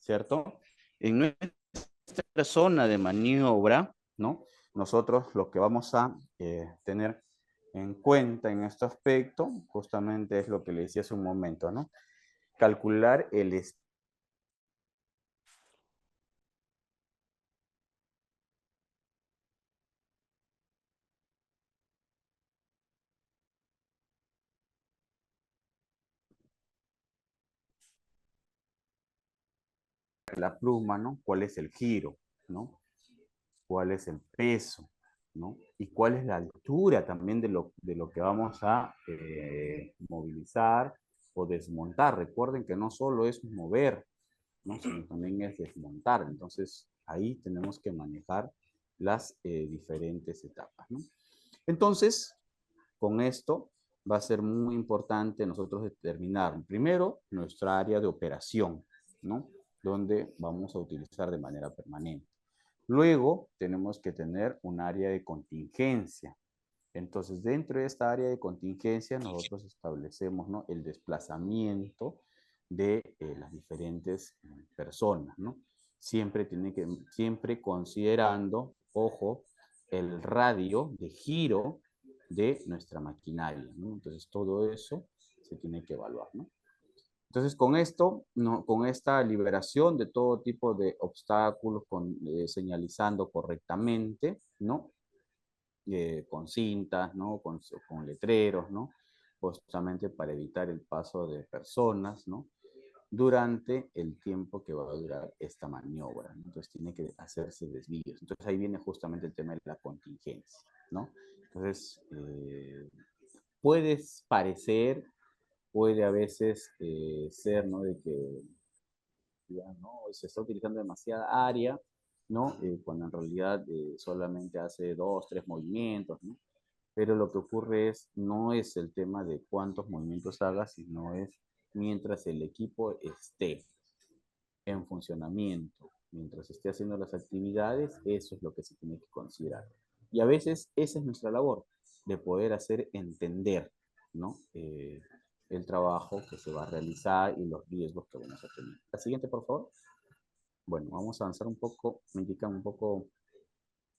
¿cierto? En nuestra zona de maniobra, ¿no? Nosotros lo que vamos a tener en cuenta en este aspecto, justamente es lo que le decía hace un momento, ¿no? Calcular el la pluma, ¿no? ¿Cuál es el giro, ¿no? ¿Cuál es el peso, ¿no? Y cuál es la altura también de lo que vamos a movilizar o desmontar. Recuerden que no solo es mover, ¿no? Sino también es desmontar. Entonces, ahí tenemos que manejar las diferentes etapas, ¿no? Entonces, con esto va a ser muy importante nosotros determinar primero nuestra área de operación, ¿no? Donde vamos a utilizar de manera permanente. Luego tenemos que tener un área de contingencia. Entonces, dentro de esta área de contingencia, nosotros establecemos, ¿no? El desplazamiento de las diferentes personas, ¿no? Siempre considerando, ojo, el radio de giro de nuestra maquinaria, ¿no? Entonces, todo eso se tiene que evaluar, ¿no? Entonces, con esto, no, con esta liberación de todo tipo de obstáculos, señalizando correctamente, ¿no? Con cintas, ¿no? Con letreros, ¿no? Justamente para evitar el paso de personas, ¿no? Durante el tiempo que va a durar esta maniobra, ¿no? Entonces tiene que hacerse desvíos. Entonces ahí viene justamente el tema de la contingencia, ¿no? Entonces, puede parecer, puede a veces ser, ¿no? De que ya, ¿no? Se está utilizando demasiada área, ¿no? Cuando en realidad solamente hace dos, tres movimientos, ¿no? Pero lo que ocurre es, no es el tema de cuántos movimientos haga, sino es mientras el equipo esté en funcionamiento, mientras esté haciendo las actividades, eso es lo que se tiene que considerar. Y a veces esa es nuestra labor, de poder hacer entender, ¿no? El trabajo que se va a realizar y los riesgos que vamos a tener. La siguiente, por favor. Bueno, vamos a avanzar un poco, me indican un poco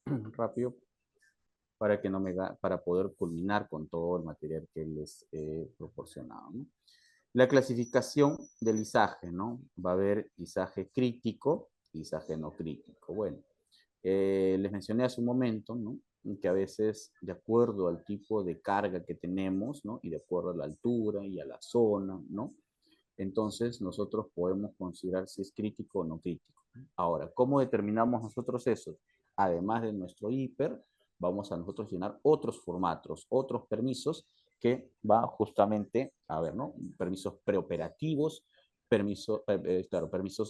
rápido para que no me da, para poder culminar con todo el material que les he proporcionado, ¿no? La clasificación del izaje, ¿no? Va a haber izaje crítico, izaje no crítico. Bueno, les mencioné hace un momento, ¿no? Que a veces, de acuerdo al tipo de carga que tenemos, ¿no? Y de acuerdo a la altura y a la zona, ¿no? Entonces, nosotros podemos considerar si es crítico o no crítico. Ahora, ¿cómo determinamos nosotros eso? Además de nuestro hiper, vamos a nosotros llenar otros formatos, otros permisos que va justamente, a ver, ¿no? Permisos preoperativos, permisos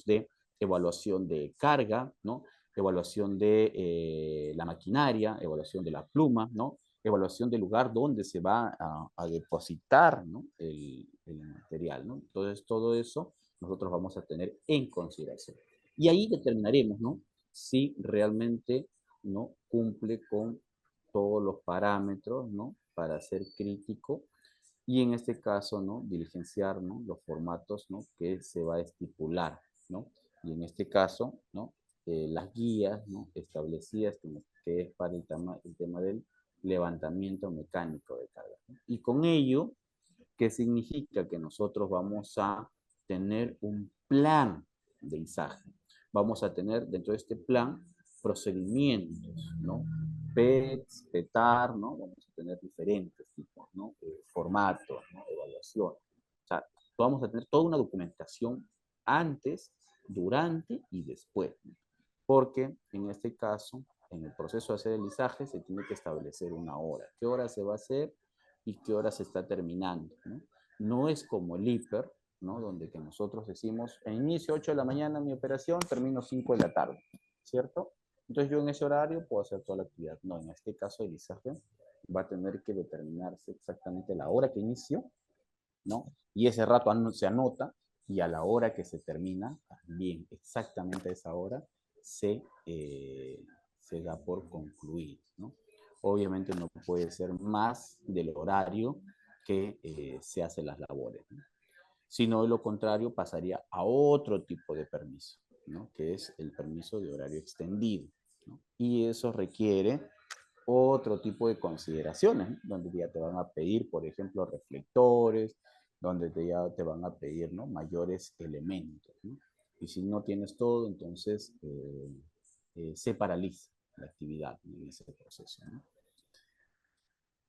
de evaluación de carga, ¿no? Evaluación de la maquinaria, evaluación de la pluma, ¿no? Evaluación del lugar donde se va a depositar, ¿no? el material, ¿no? Entonces, todo eso nosotros vamos a tener en consideración. Y ahí determinaremos, ¿no? Si realmente, ¿no? Cumple con todos los parámetros, ¿no? Para ser crítico y en este caso, ¿no? Diligenciar, ¿no? Los formatos, ¿no? Que se va a estipular, ¿no? Y en este caso, ¿no? Las guías, ¿no? Establecidas que es para el tema del levantamiento mecánico de carga, ¿no? Y con ello, ¿qué significa? Que nosotros vamos a tener un plan de izaje. Vamos a tener dentro de este plan procedimientos, ¿no? PETS, PETAR, ¿no? Vamos a tener diferentes tipos, ¿no? Formatos, ¿no? Evaluación. O sea, vamos a tener toda una documentación antes, durante y después, ¿no? Porque en este caso, en el proceso de hacer el izaje, se tiene que establecer una hora. ¿Qué hora se va a hacer y qué hora se está terminando? No, no es como el hiper, ¿no? Donde que nosotros decimos, inicio 8 de la mañana mi operación, termino 5 de la tarde, ¿cierto? Entonces yo en ese horario puedo hacer toda la actividad. No, en este caso el izaje va a tener que determinarse exactamente la hora que inicio, ¿no? Y ese rato se anota y a la hora que se termina, también exactamente a esa hora, se da por concluido, ¿no? Obviamente no puede ser más del horario que se hacen las labores, ¿no? Si no, de lo contrario, pasaría a otro tipo de permiso, ¿no? Que es el permiso de horario extendido, ¿no? Y eso requiere otro tipo de consideraciones, ¿no? Donde ya te van a pedir, por ejemplo, reflectores, donde ya te van a pedir, ¿no? Mayores elementos, ¿no? Y si no tienes todo, entonces se paraliza la actividad en ese proceso, ¿no?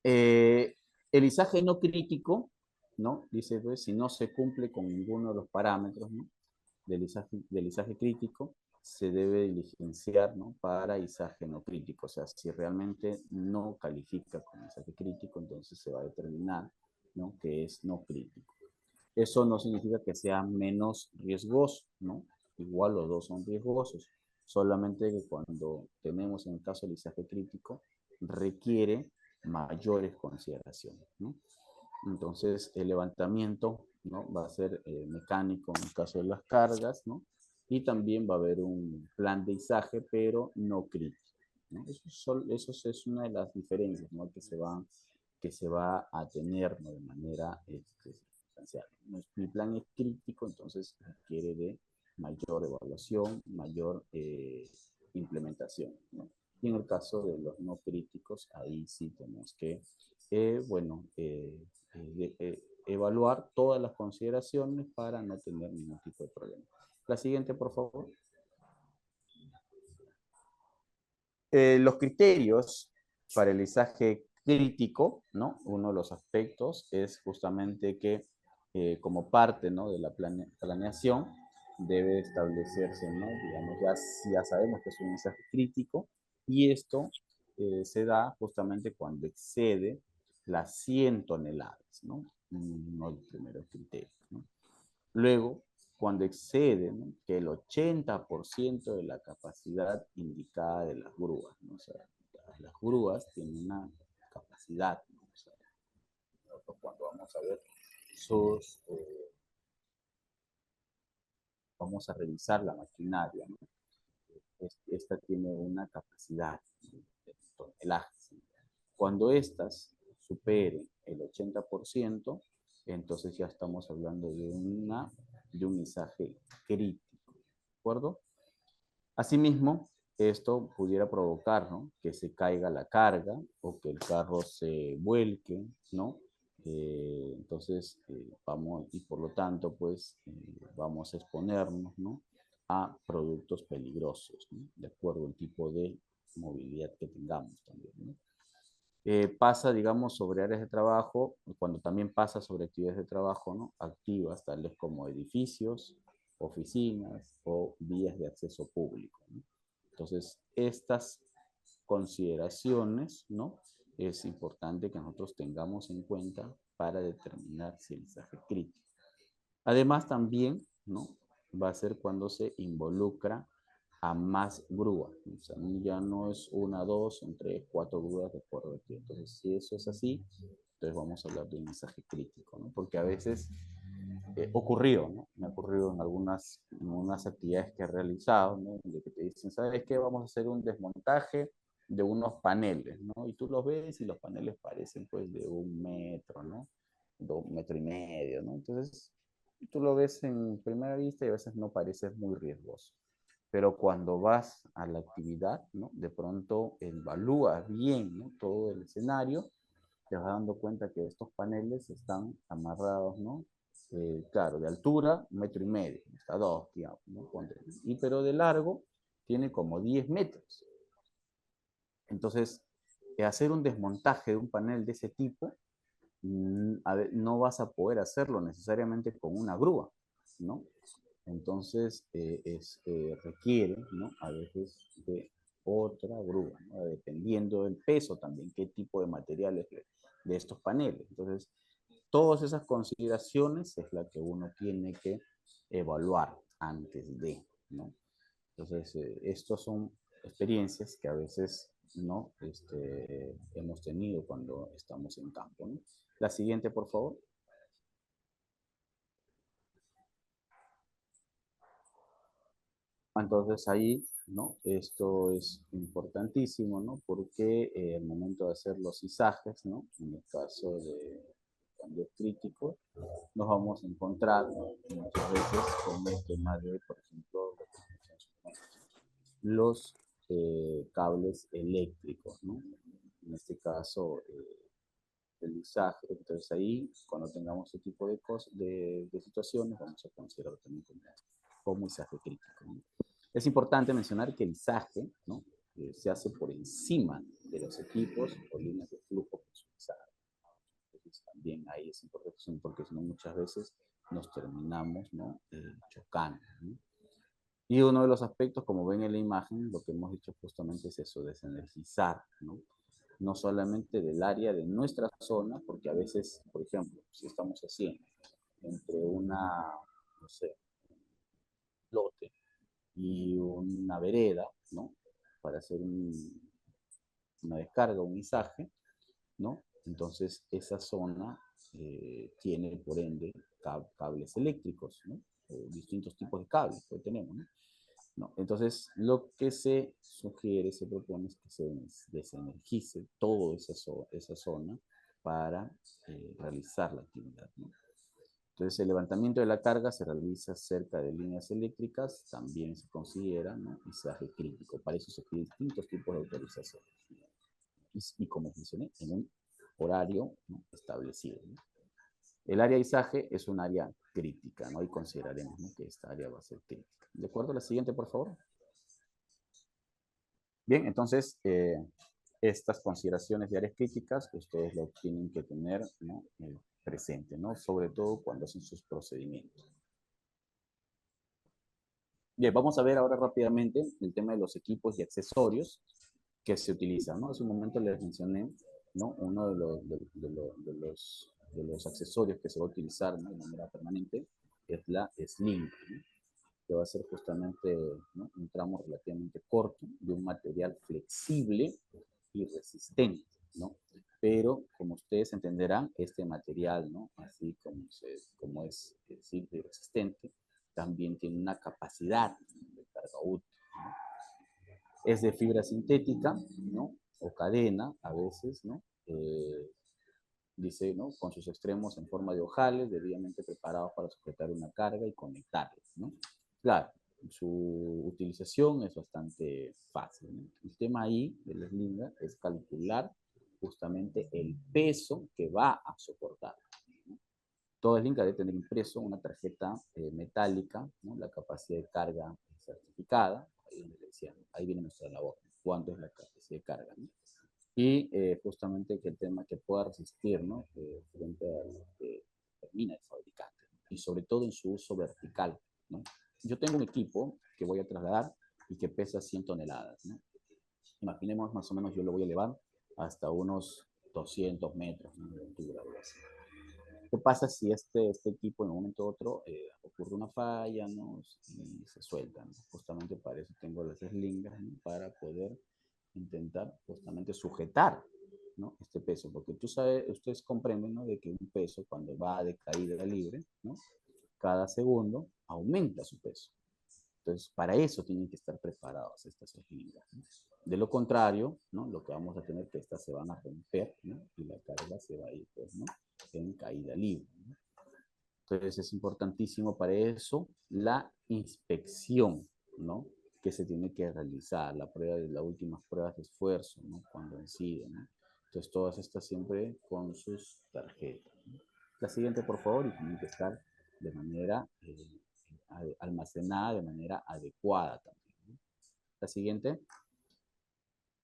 El izaje no crítico, ¿no? Dice, pues, si no se cumple con ninguno de los parámetros, ¿no? del izaje crítico, se debe diligenciar, ¿no? Para izaje no crítico. O sea, si realmente no califica con izaje crítico, entonces se va a determinar, ¿no? Que es no crítico. Eso no significa que sea menos riesgoso, ¿no? Igual los dos son riesgosos. Solamente que cuando tenemos en el caso del izaje crítico, requiere mayores consideraciones, ¿no? Entonces, el levantamiento, ¿no? Va a ser mecánico en el caso de las cargas, ¿no? Y también va a haber un plan de izaje, pero no crítico, ¿no? Eso es una de las diferencias, ¿no? Que se va a tener, ¿no? De manera sustancial. Mi plan es crítico, entonces requiere de mayor evaluación, mayor implementación, ¿no? Y en el caso de los no críticos, ahí sí tenemos que, evaluar todas las consideraciones para no tener ningún tipo de problema. La siguiente, por favor. Los criterios para el izaje crítico, ¿no? Uno de los aspectos es justamente que como parte, ¿no? De la planeación debe establecerse, ¿no? Digamos, ya sabemos que es un izaje crítico y esto se da justamente cuando excede las 100 toneladas, ¿no? Uno de los primeros criterios, ¿no? Luego, cuando excede, ¿no? Que el 80% de la capacidad indicada de las grúas, ¿no? O sea, las grúas tienen una capacidad, ¿no? O sea, cuando vamos a ver sus, vamos a revisar la maquinaria, ¿no? Esta tiene una capacidad, ¿no? De tonelajes. Cuando estas superen el 80%, entonces ya estamos hablando de un izaje crítico, ¿de acuerdo? Asimismo, esto pudiera provocar, ¿no? Que se caiga la carga o que el carro se vuelque, ¿no? Entonces, vamos, y por lo tanto, pues, vamos a exponernos, ¿no? A productos peligrosos, ¿no? De acuerdo al tipo de movilidad que tengamos también, ¿no? Pasa, digamos, sobre áreas de trabajo, cuando también pasa sobre actividades de trabajo, ¿no? Activas, tales como edificios, oficinas o vías de acceso público, ¿no? Entonces, estas consideraciones, ¿no? Es importante que nosotros tengamos en cuenta para determinar si el izaje es crítico. Además, también, ¿no? Va a ser cuando se involucra a más grúas. O sea, ya no es una, dos, son tres, cuatro grúas de acuerdo aquí. Entonces, si eso es así, entonces vamos a hablar de un mensaje crítico, ¿no? Porque a veces ocurrió, ¿no? Me ha ocurrido en unas actividades que he realizado, ¿no? De que te dicen, ¿sabes qué? Vamos a hacer un desmontaje de unos paneles, ¿no? Y tú los ves y los paneles parecen pues de 1 metro, ¿no? De 1,5 metros, ¿no? Entonces, tú lo ves en primera vista y a veces no parece muy riesgoso. Pero cuando vas a la actividad, ¿no? De pronto evalúas bien, ¿no? Todo el escenario, te vas dando cuenta que estos paneles están amarrados, ¿no? Claro, de altura, 1,5 metros, hasta 2, digamos, ¿no? Y pero de largo tiene como 10 metros. Entonces, hacer un desmontaje de un panel de ese tipo, no vas a poder hacerlo necesariamente con una grúa, ¿no? Entonces, requiere, ¿no? A veces de otra grúa, ¿no? Dependiendo del peso también, qué tipo de materiales de estos paneles. Entonces, todas esas consideraciones es la que uno tiene que evaluar antes de, ¿no? Entonces, estas son experiencias que a veces, ¿no? Hemos tenido cuando estamos en campo, ¿no? La siguiente, por favor. Entonces ahí, ¿no? Esto es importantísimo, ¿no? Porque al momento de hacer los izajes, ¿no? En el caso de cuando es crítico, nos vamos a encontrar, ¿no?, muchas veces con el tema de, por ejemplo, los cables eléctricos, ¿no? En este caso, el izaje. Entonces ahí, cuando tengamos ese tipo de cosas, de situaciones, vamos a considerarlo también como izaje crítico, ¿no? Es importante mencionar que el izaje, ¿no?, se hace por encima de los equipos o líneas de flujo personalizadas. Entonces también ahí es importante, porque si no muchas veces nos terminamos, ¿no?, chocando, ¿no? Y uno de los aspectos, como ven en la imagen, lo que hemos dicho justamente es eso, desenergizar, ¿no? No solamente del área de nuestra zona, porque a veces, por ejemplo, si estamos haciendo entre una, no sé, lote y una vereda, ¿no?, para hacer una descarga, un izaje, ¿no? Entonces esa zona tiene, por ende, cables eléctricos, ¿no? Distintos tipos de cables que tenemos, ¿no? No, entonces, lo que se sugiere, se propone es que se desenergice toda esa zona para realizar la actividad, ¿no? Entonces, el levantamiento de la carga se realiza cerca de líneas eléctricas, también se considera, ¿no?, izaje crítico. Para eso se piden distintos tipos de autorizaciones. Y como mencioné, en un horario, ¿no?, establecido, ¿no? El área de izaje es un área crítica, ¿no? Y consideraremos, ¿no?, que esta área va a ser crítica. ¿De acuerdo? La siguiente, por favor. Bien, entonces, estas consideraciones de áreas críticas, ustedes lo tienen que tener, ¿no?, presente, ¿no? Sobre todo cuando hacen sus procedimientos. Bien, vamos a ver ahora rápidamente el tema de los equipos y accesorios que se utilizan, ¿no? Hace un momento les mencioné, ¿no?, uno de los accesorios que se va a utilizar, ¿no?, de manera permanente es la sling, ¿no?, que va a ser justamente, ¿no?, un tramo relativamente corto de un material flexible y resistente, ¿no? Pero, como ustedes entenderán, este material, ¿no?, así como es flexible y resistente, también tiene una capacidad de carga útil, ¿no? Es de fibra sintética, ¿no?, o cadena, a veces, ¿no? Dice, ¿no?, con sus extremos en forma de ojales, debidamente preparados para sujetar una carga y conectarlos, ¿no? Claro, su utilización es bastante fácil, ¿no? El tema ahí de la slinga es calcular justamente el peso que va a soportar, ¿no? Toda slinga debe tener impreso una tarjeta metálica, ¿no?, la capacidad de carga certificada. Ahí viene nuestra labor, cuánto es la capacidad de carga, ¿no? Y justamente que el tema que pueda resistir, ¿no?, frente a lo que termina el fabricante, ¿no?, y sobre todo en su uso vertical, ¿no? Yo tengo un equipo que voy a trasladar y que pesa 100 toneladas, ¿no? Imaginemos más o menos, yo lo voy a elevar hasta unos 200 metros, ¿no?, de altura, algo así. ¿Qué pasa si este equipo en un momento u otro ocurre una falla, ¿no?, y se suelta, ¿no? Justamente para eso tengo las slingas, ¿no?, para poder intentar justamente sujetar, ¿no?, este peso, porque ustedes comprenden, ¿no?, de que un peso cuando va de caída libre, ¿no?, cada segundo aumenta su peso. Entonces, para eso tienen que estar preparados estas slingas, ¿no? De lo contrario, ¿no?, lo que vamos a tener es que estas se van a romper, ¿no?, y la carga se va a ir, pues, ¿no?, en caída libre, ¿no? Entonces, es importantísimo para eso la inspección, ¿no?, que se tiene que realizar, las últimas pruebas de esfuerzo, ¿no?, cuando incide, ¿no? Entonces, todas estas siempre con sus tarjetas, ¿no? La siguiente, por favor, y tiene que estar de manera almacenada de manera adecuada también, ¿no? La siguiente.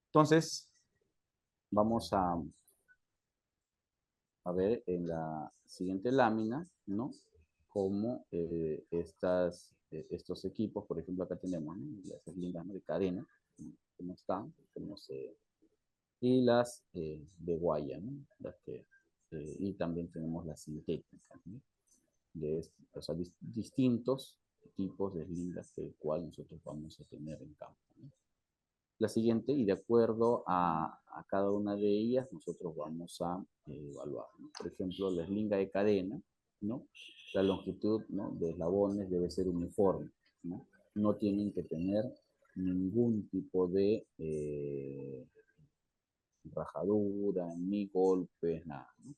Entonces, vamos a ver en la siguiente lámina, ¿no?, cómo estos equipos, por ejemplo, acá tenemos, ¿no?, las slingas, ¿no?, de cadena, ¿no?, cómo están, y las de guaya, ¿no?, y también tenemos las sintéticas, ¿no?, o sea, distintos tipos de slingas que el cual nosotros vamos a tener en campo, ¿no? La siguiente, y de acuerdo a cada una de ellas, nosotros vamos a evaluar, ¿no? Por ejemplo, la slinga de cadena, ¿no?, la longitud, ¿no?, de eslabones debe ser uniforme, ¿no? No tienen que tener ningún tipo de rajadura, ni golpes, nada, ¿no?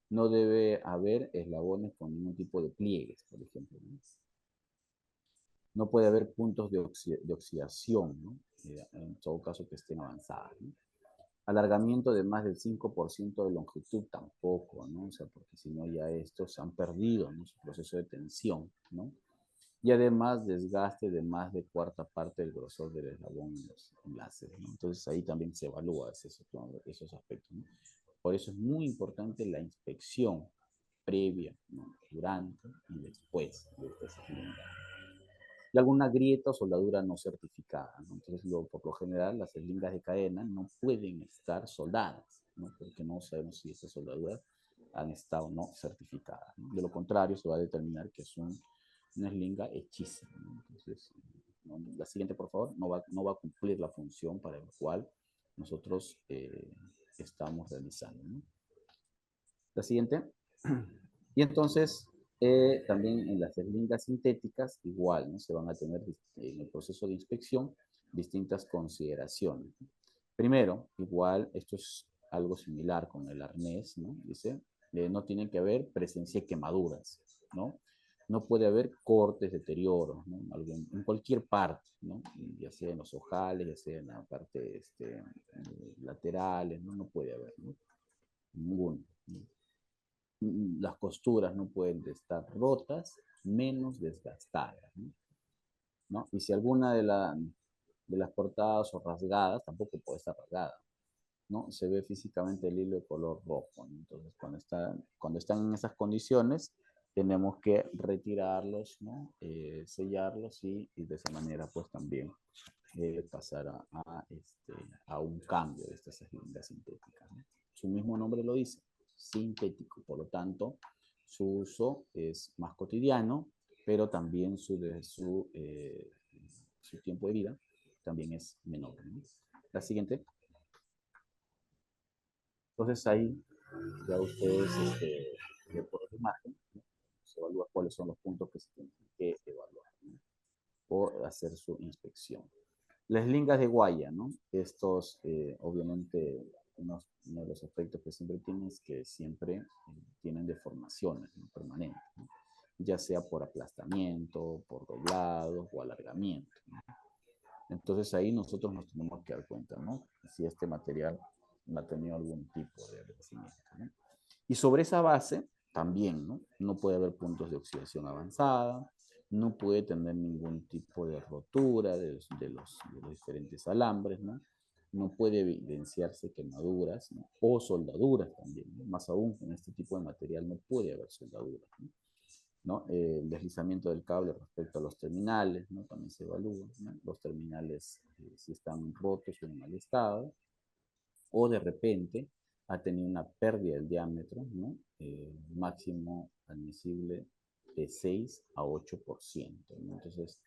No debe haber eslabones con ningún tipo de pliegues, por ejemplo, ¿no? No puede haber puntos de oxidación, ¿no? En todo caso que estén avanzadas, ¿no? Alargamiento de más del 5% de longitud tampoco, ¿no? O sea, porque si no ya estos se han perdido, ¿no? Su proceso de tensión, ¿no? Y además desgaste de más de cuarta parte del grosor del eslabón en los enlaces, ¿no? Entonces ahí también se evalúa esos aspectos, ¿no? Por eso es muy importante la inspección previa, ¿no? Durante y después de esta cilindra. Y alguna grieta o soldadura no certificada, ¿no? Entonces, por lo general, las eslingas de cadena no pueden estar soldadas, ¿no? Porque no sabemos si esas soldaduras han estado o no certificadas, ¿no? De lo contrario, se va a determinar que es una eslinga hechiza, ¿no? Entonces, ¿no? La siguiente, por favor, no va a cumplir la función para la cual nosotros estamos realizando, ¿no? La siguiente. Y entonces, también en las eslingas sintéticas, igual, ¿no? Se van a tener en el proceso de inspección distintas consideraciones. Primero, igual, esto es algo similar con el arnés, ¿no? Dice, no tienen que haber presencia de quemaduras, ¿no? No puede haber cortes, deterioros, ¿no? En cualquier parte, ¿no? Ya sea en los ojales, ya sea en la parte laterales, ¿no? No puede haber, ¿no? Ninguno, ¿no? Las costuras no pueden estar rotas, menos desgastadas, ¿no? ¿No? Y si alguna de las cortadas o rasgadas, tampoco puede estar rasgada, ¿no? Se ve físicamente el hilo de color rojo, ¿no? Entonces, cuando están en esas condiciones, tenemos que retirarlos, ¿no? Sellarlos y de esa manera, pues también pasar a un cambio de estas eslingas sintéticas, ¿no? Su mismo nombre lo dice, sintético, por lo tanto, su uso es más cotidiano, pero también su tiempo de vida también es menor, ¿no? La siguiente. Entonces ahí ya ustedes por la imagen, ¿no? Se evalúa cuáles son los puntos que se tienen que evaluar, ¿no? O hacer su inspección. Las lingas de guaya, ¿no? Estos, obviamente, uno de los aspectos que siempre tienen es que siempre tienen deformaciones, ¿no? Permanentes, ¿no? Ya sea por aplastamiento, por doblado o alargamiento, ¿no? Entonces ahí nosotros nos tenemos que dar cuenta, ¿no? Si este material ha tenido algún tipo de vencimiento, ¿no? Y sobre esa base también, ¿no? No puede haber puntos de oxidación avanzada, no puede tener ningún tipo de rotura de los diferentes alambres, ¿no? No puede evidenciarse quemaduras, ¿no? O soldaduras también, ¿no? Más aún en este tipo de material no puede haber soldaduras, ¿no? ¿No? El deslizamiento del cable respecto a los terminales, ¿no? También se evalúa, ¿no? Los terminales si están rotos o en mal estado, o de repente ha tenido una pérdida del diámetro, ¿no? Máximo admisible de 6 a 8%, ¿no? Entonces,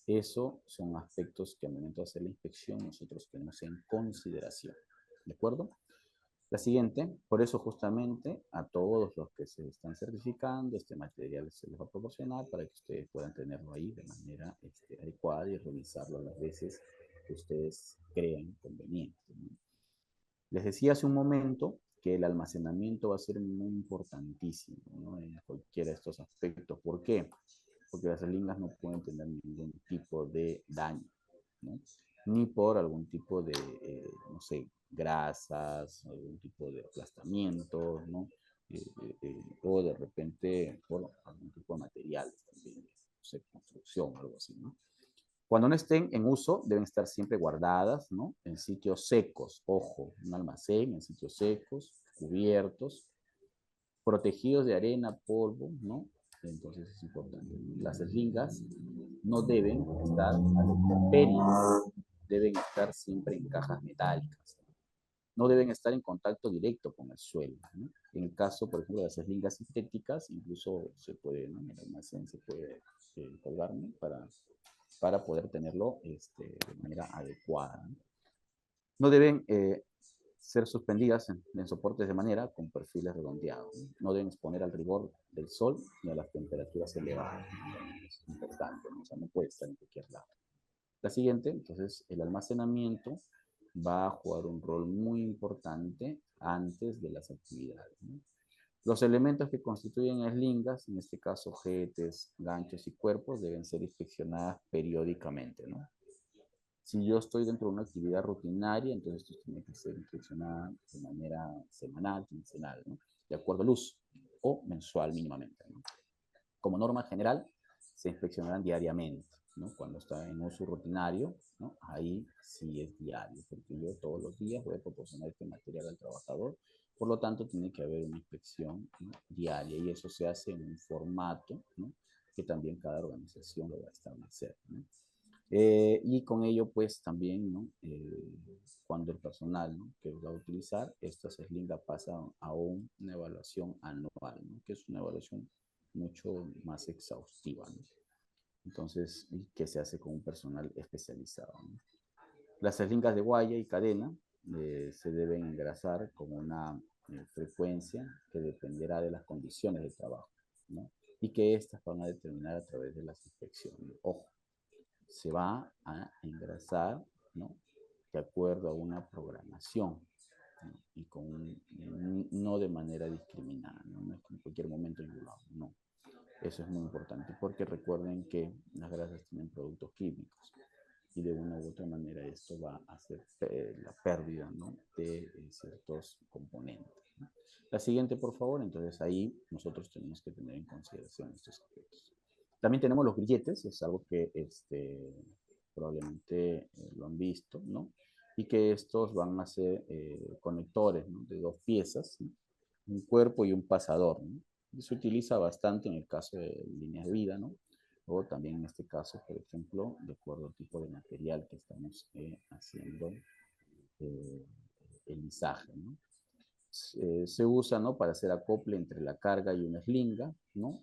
esos son aspectos que al momento de hacer la inspección nosotros tenemos en consideración, ¿de acuerdo? La siguiente, por eso justamente a todos los que se están certificando, este material se les va a proporcionar para que ustedes puedan tenerlo ahí de manera adecuada y revisarlo las veces que ustedes crean conveniente, ¿no? Les decía hace un momento que el almacenamiento va a ser muy importantísimo, ¿no? En cualquiera de estos aspectos. ¿Por qué? Porque las eslingas no pueden tener ningún tipo de daño, ¿no? Ni por algún tipo de, no sé, grasas, algún tipo de aplastamiento, ¿no? O de repente por algún tipo de materiales también, no sé, construcción o algo así, ¿no? Cuando no estén en uso, deben estar siempre guardadas, ¿no? En sitios secos, ojo, un almacén en sitios secos, cubiertos, protegidos de arena, polvo, ¿no? Entonces es importante. Las eslingas no deben estar a la intemperie, deben estar siempre en cajas metálicas. No deben estar en contacto directo con el suelo, ¿no? En el caso, por ejemplo, de las eslingas sintéticas, incluso se puede, ¿no? En el almacén se puede colgar, ¿no? Para poder tenerlo de manera adecuada, ¿no? No deben ser suspendidas en soportes de madera con perfiles redondeados, ¿no? No deben exponer al rigor del sol ni a las temperaturas elevadas, ¿no? Es importante, ¿no? O sea, no puede estar en cualquier lado. La siguiente, entonces, el almacenamiento va a jugar un rol muy importante antes de las actividades, ¿no? Los elementos que constituyen eslingas, en este caso ojetes, ganchos y cuerpos, deben ser inspeccionadas periódicamente, ¿no? Si yo estoy dentro de una actividad rutinaria, entonces esto tiene que ser inspeccionado de manera semanal, quincenal, ¿no? De acuerdo al uso, o mensual mínimamente, ¿no? Como norma general, se inspeccionarán diariamente, ¿no? Cuando está en uso rutinario, ¿no? Ahí sí es diario, porque yo todos los días voy a proporcionar este material al trabajador, por lo tanto tiene que haber una inspección, ¿no? Diaria, y eso se hace en un formato, ¿no? Que también cada organización lo va a establecer, ¿no? Y con ello, pues también, ¿no? Cuando el personal, ¿no? que va a utilizar estas eslingas pasa a una evaluación anual, ¿no? Que es una evaluación mucho más exhaustiva, ¿no? Entonces, y que se hace con un personal especializado, ¿no? Las eslingas de guaya y cadena se deben engrasar con una frecuencia que dependerá de las condiciones de trabajo, ¿no? Y que estas van a determinar a través de las inspecciones. Ojo, se va a engrasar, ¿no? De acuerdo a una programación, ¿no? Y no de manera discriminada, ¿no? No es que en cualquier momento yo lo hago, no. Eso es muy importante porque recuerden que las grasas tienen productos químicos y de una u otra manera esto va a hacer la pérdida, ¿no? De ciertos componentes, ¿no? La siguiente, por favor. Entonces ahí nosotros tenemos que tener en consideración estos aspectos. También tenemos los grilletes, es algo que probablemente lo han visto, ¿no? Y que estos van a ser conectores, ¿no? De dos piezas, ¿no? Un cuerpo y un pasador, ¿no? Y se utiliza bastante en el caso de líneas de vida, ¿no? O también en este caso, por ejemplo, de acuerdo al tipo de material que estamos haciendo el lisaje, ¿no? Se usa, ¿no? Para hacer acople entre la carga y una eslinga, ¿no?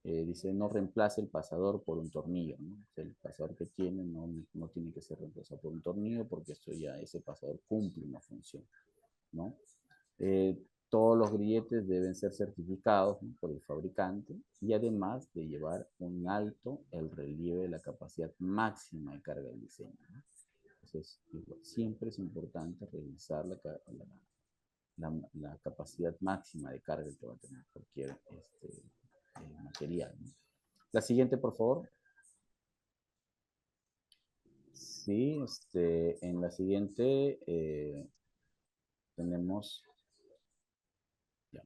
Dice, no reemplace el pasador por un tornillo, ¿no? O sea, el pasador que tiene no tiene que ser reemplazado por un tornillo porque esto ya, ese pasador cumple una función, ¿no? Todos los grilletes deben ser certificados, ¿no? Por el fabricante y además de llevar un alto el relieve de la capacidad máxima de carga del diseño, ¿no? Entonces, siempre es importante revisar la capacidad máxima de carga que va a tener cualquier material, ¿no? La siguiente, por favor. Sí, en la siguiente tenemos ya,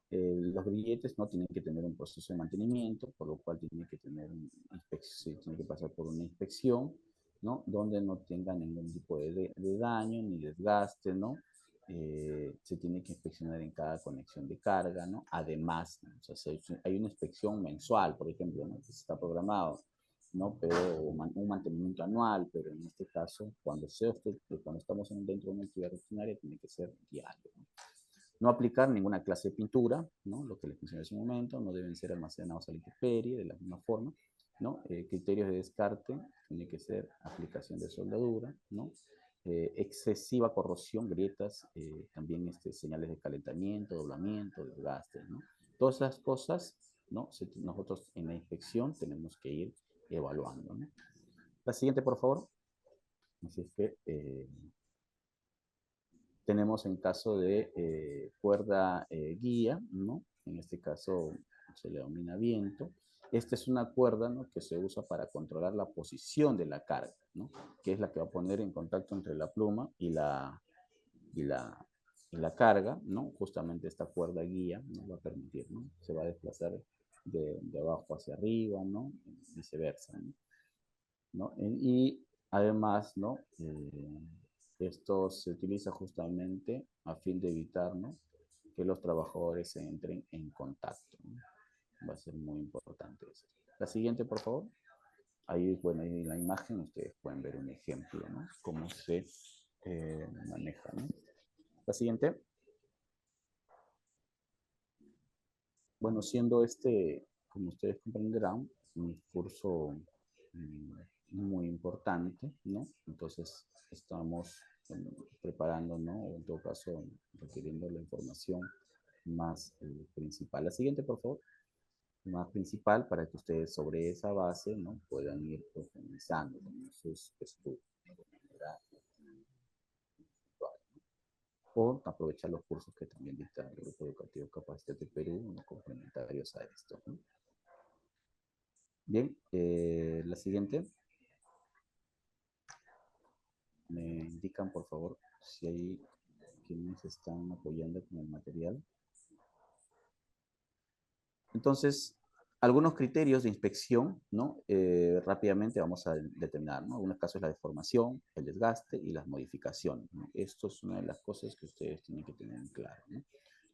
los grilletes no tienen que tener un proceso de mantenimiento, por lo cual tienen que tener tienen que pasar por una inspección, ¿no? Donde no tenga ningún tipo de daño ni desgaste, ¿no? Se tiene que inspeccionar en cada conexión de carga, ¿no? Además, ¿no? O sea, hay una inspección mensual, por ejemplo, ¿no? Que está programado, ¿no? Pero un mantenimiento anual, pero en este caso, cuando estamos dentro de una actividad rutinaria, tiene que ser diario, ¿no? No aplicar ninguna clase de pintura, ¿no? Lo que les mencioné hace un momento, no deben ser almacenados a la intemperie de la misma forma, ¿no? Criterios de descarte, tiene que ser aplicación de soldadura, ¿no? Excesiva corrosión, grietas, también señales de calentamiento, doblamiento, desgaste, ¿no? Todas esas cosas, ¿no? Nosotros en la inspección tenemos que ir evaluando, ¿no? La siguiente, por favor. Así es que tenemos en caso de cuerda guía, ¿no? En este caso se le denomina viento. Esta es una cuerda, ¿no? Que se usa para controlar la posición de la carga, ¿no? Que es la que va a poner en contacto entre la pluma y la carga, ¿no? Justamente esta cuerda guía nos va a permitir, ¿no? Se va a desplazar de abajo hacia arriba, ¿no? Viceversa, ¿no? ¿No? Y además, ¿no? Esto se utiliza justamente a fin de evitar, ¿no? Que los trabajadores entren en contacto, ¿no? Va a ser muy importante eso. La siguiente, por favor. Ahí, bueno, ahí en la imagen ustedes pueden ver un ejemplo, ¿no? Cómo se maneja, ¿no? La siguiente. Bueno, siendo como ustedes comprenderán, un curso muy importante, ¿no? Entonces estamos preparando, ¿no? En todo caso, requiriendo la información más principal. La siguiente, por favor. Más principal para que ustedes sobre esa base, ¿no? Puedan ir profundizando en sus estudios. o aprovechar los cursos que también dicta el Grupo Educativo Capacítate Perú, ¿no? Complementarios a esto, ¿no? Bien, la siguiente. Me indican, por favor, si hay quienes están apoyando con el material. Entonces, algunos criterios de inspección, ¿no? Rápidamente vamos a determinar, ¿no? En algunos casos la deformación, el desgaste y las modificaciones, ¿no? Esto es una de las cosas que ustedes tienen que tener en claro, ¿no?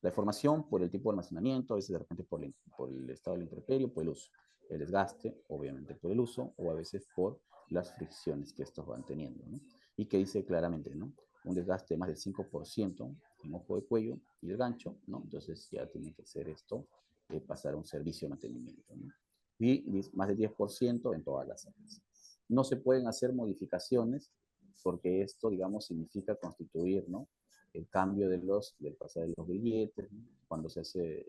La deformación por el tipo de almacenamiento, a veces de repente por el estado del intemperio, por el uso. El desgaste, obviamente por el uso, o a veces por las fricciones que estos van teniendo, ¿no? Y que dice claramente, ¿no? Un desgaste de más del 5% en ojo de cuello y el gancho, ¿no? Entonces ya tiene que ser esto, pasar a un servicio de mantenimiento, ¿no? Y más del 10% en todas las áreas. No se pueden hacer modificaciones porque esto, digamos, significa constituir, ¿no? El cambio del pasar de los grilletes, ¿no? Cuando se hace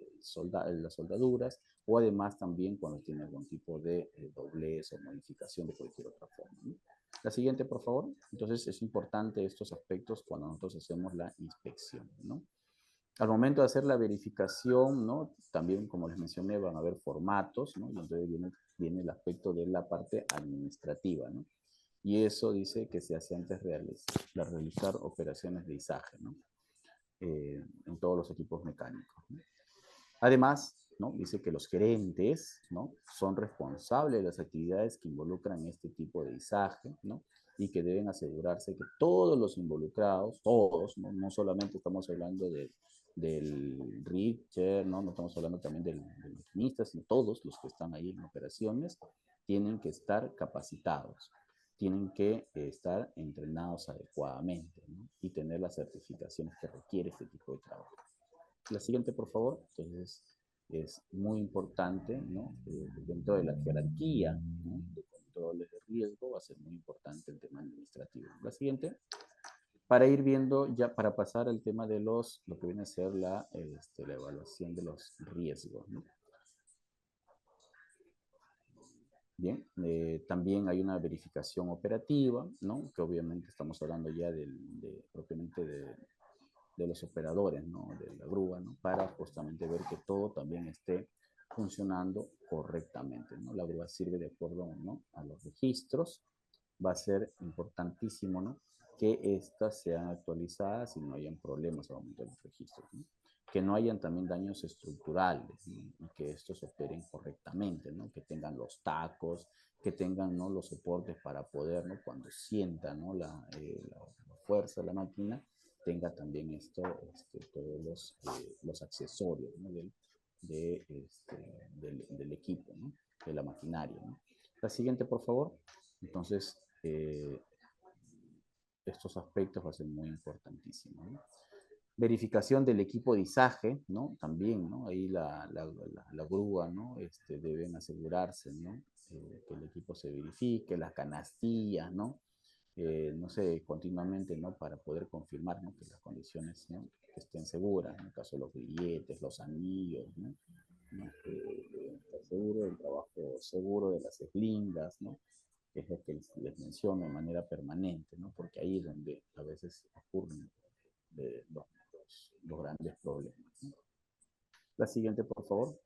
las soldaduras, o además también cuando tiene algún tipo de doblez o modificación de cualquier otra forma, ¿no? La siguiente, por favor. Entonces, es importante estos aspectos cuando nosotros hacemos la inspección, ¿no? Al momento de hacer la verificación, ¿no? También, como les mencioné, van a haber formatos, ¿no? Y entonces viene el aspecto de la parte administrativa, ¿no? Y eso dice que se hace antes de realizar operaciones de izaje, ¿no? En todos los equipos mecánicos, ¿no? Además, ¿no? Dice que los gerentes, ¿no? Son responsables de las actividades que involucran este tipo de izaje, ¿no? Y que deben asegurarse que todos los involucrados, todos, ¿no? No solamente estamos hablando del Richter, ¿no? No estamos hablando también del maquinista, sino todos los que están ahí en operaciones tienen que estar capacitados, tienen que estar entrenados adecuadamente, ¿no? Y tener las certificaciones que requiere este tipo de trabajo. La siguiente, por favor. Entonces, es muy importante, ¿no? Dentro de la jerarquía, ¿no? De controles de riesgo va a ser muy importante el tema administrativo. La siguiente, para ir viendo, ya para pasar al tema de lo que viene a ser la evaluación de los riesgos, ¿no? Bien, también hay una verificación operativa, ¿no? Que obviamente estamos hablando ya propiamente de los operadores, ¿no? De la grúa, ¿no? Para justamente ver que todo también esté funcionando correctamente, ¿no? La grúa sirve de acuerdo, ¿no? A los registros. Va a ser importantísimo, ¿no? Que éstas sean actualizadas y no hayan problemas al momento de los registros, ¿no? Que no hayan también daños estructurales, ¿no? Y que estos operen correctamente, ¿no? Que tengan los tacos, que tengan, ¿no? Los soportes para poder, ¿no? Cuando sienta, ¿no? La fuerza de la máquina, tenga también todos los accesorios, ¿no? del equipo, ¿no? De la maquinaria, ¿no? La siguiente, por favor. Entonces, estos aspectos va a ser muy importantísimos, ¿no? Verificación del equipo de izaje, ¿no? También, ¿no? Ahí la grúa, ¿no? Deben asegurarse, ¿no? Que el equipo se verifique, las canastillas, ¿no? No sé, continuamente, ¿no? Para poder confirmar, ¿no? Que las condiciones, ¿no? Que estén seguras, en el caso de los grilletes, los anillos, ¿no? Estar seguro del trabajo seguro de las eslingas, ¿no? Que es lo que les menciono de manera permanente, ¿no? Porque ahí es donde a veces ocurren los grandes problemas, ¿no? La siguiente, por favor.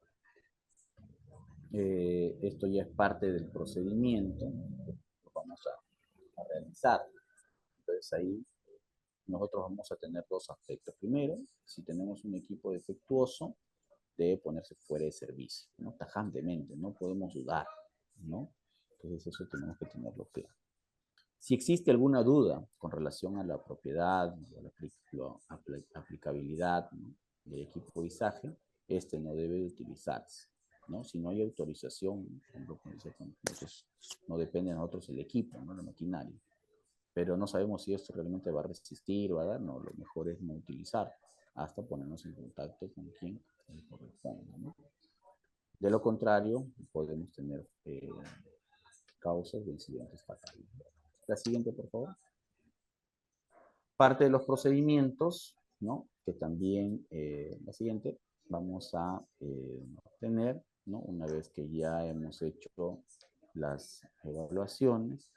Esto ya es parte del procedimiento, lo vamos a realizar. Entonces ahí nosotros vamos a tener dos aspectos. Primero, si tenemos un equipo defectuoso, debe ponerse fuera de servicio, ¿no? Tajantemente, no podemos dudar, ¿no? Entonces eso tenemos que tenerlo claro. Si existe alguna duda con relación a la propiedad o a la aplicabilidad, ¿no? Del equipo de izaje, no debe de utilizarse, ¿no? Si no hay autorización, entonces no depende de nosotros el equipo, ¿no? La maquinaria. Pero no sabemos si esto realmente va a resistir o va a dar, no, lo mejor es no utilizar hasta ponernos en contacto con quien corresponda, ¿no? De lo contrario, podemos tener causas de incidentes fatales. La siguiente, por favor. Parte de los procedimientos, ¿no? Que también, la siguiente, vamos a tener, ¿no? Una vez que ya hemos hecho las evaluaciones,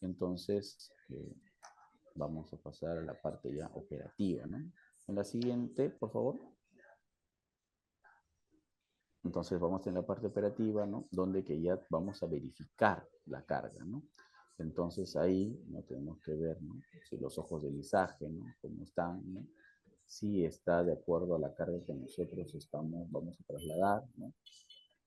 entonces vamos a pasar a la parte ya operativa, ¿no? En la siguiente, por favor. Entonces vamos en la parte operativa, ¿no? Donde que ya vamos a verificar la carga, ¿no? Entonces ahí no tenemos que ver, ¿no? Si los ojos de lisaje, ¿no? Cómo están, ¿no? Si está de acuerdo a la carga que nosotros vamos a trasladar, ¿no?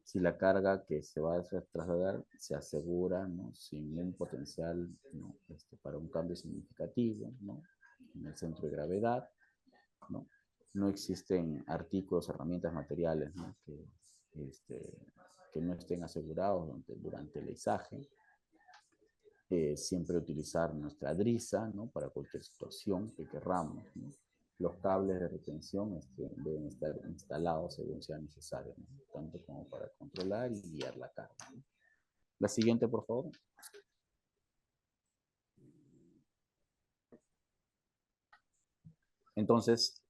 Si la carga que se va a trasladar se asegura, ¿no? Sin un potencial, ¿no? Para un cambio significativo, ¿no? En el centro de gravedad, ¿no? No existen artículos, herramientas, materiales, ¿no? Que no estén asegurados durante el izaje. Siempre utilizar nuestra driza, ¿no? Para cualquier situación que querramos, ¿no? Los cables de retención deben estar instalados según sea necesario, ¿no? Tanto como para controlar y guiar la carga, ¿no? La siguiente, por favor. Entonces,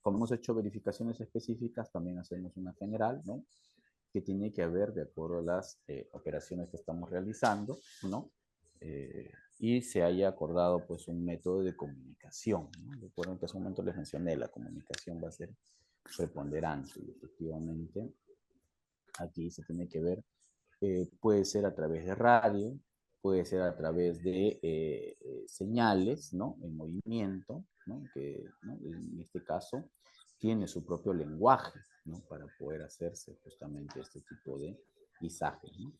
como hemos hecho verificaciones específicas, también hacemos una general, ¿no? Que tiene que haber de acuerdo a las operaciones que estamos realizando, ¿no? Y se haya acordado pues un método de comunicación, ¿no? Recuerden que hace un momento les mencioné, la comunicación va a ser preponderante y efectivamente aquí se tiene que ver, puede ser a través de radio, puede ser a través de señales, ¿no? En movimiento, ¿no? Que, ¿no? En este caso tiene su propio lenguaje, ¿no? Para poder hacerse justamente este tipo de izajes, ¿no?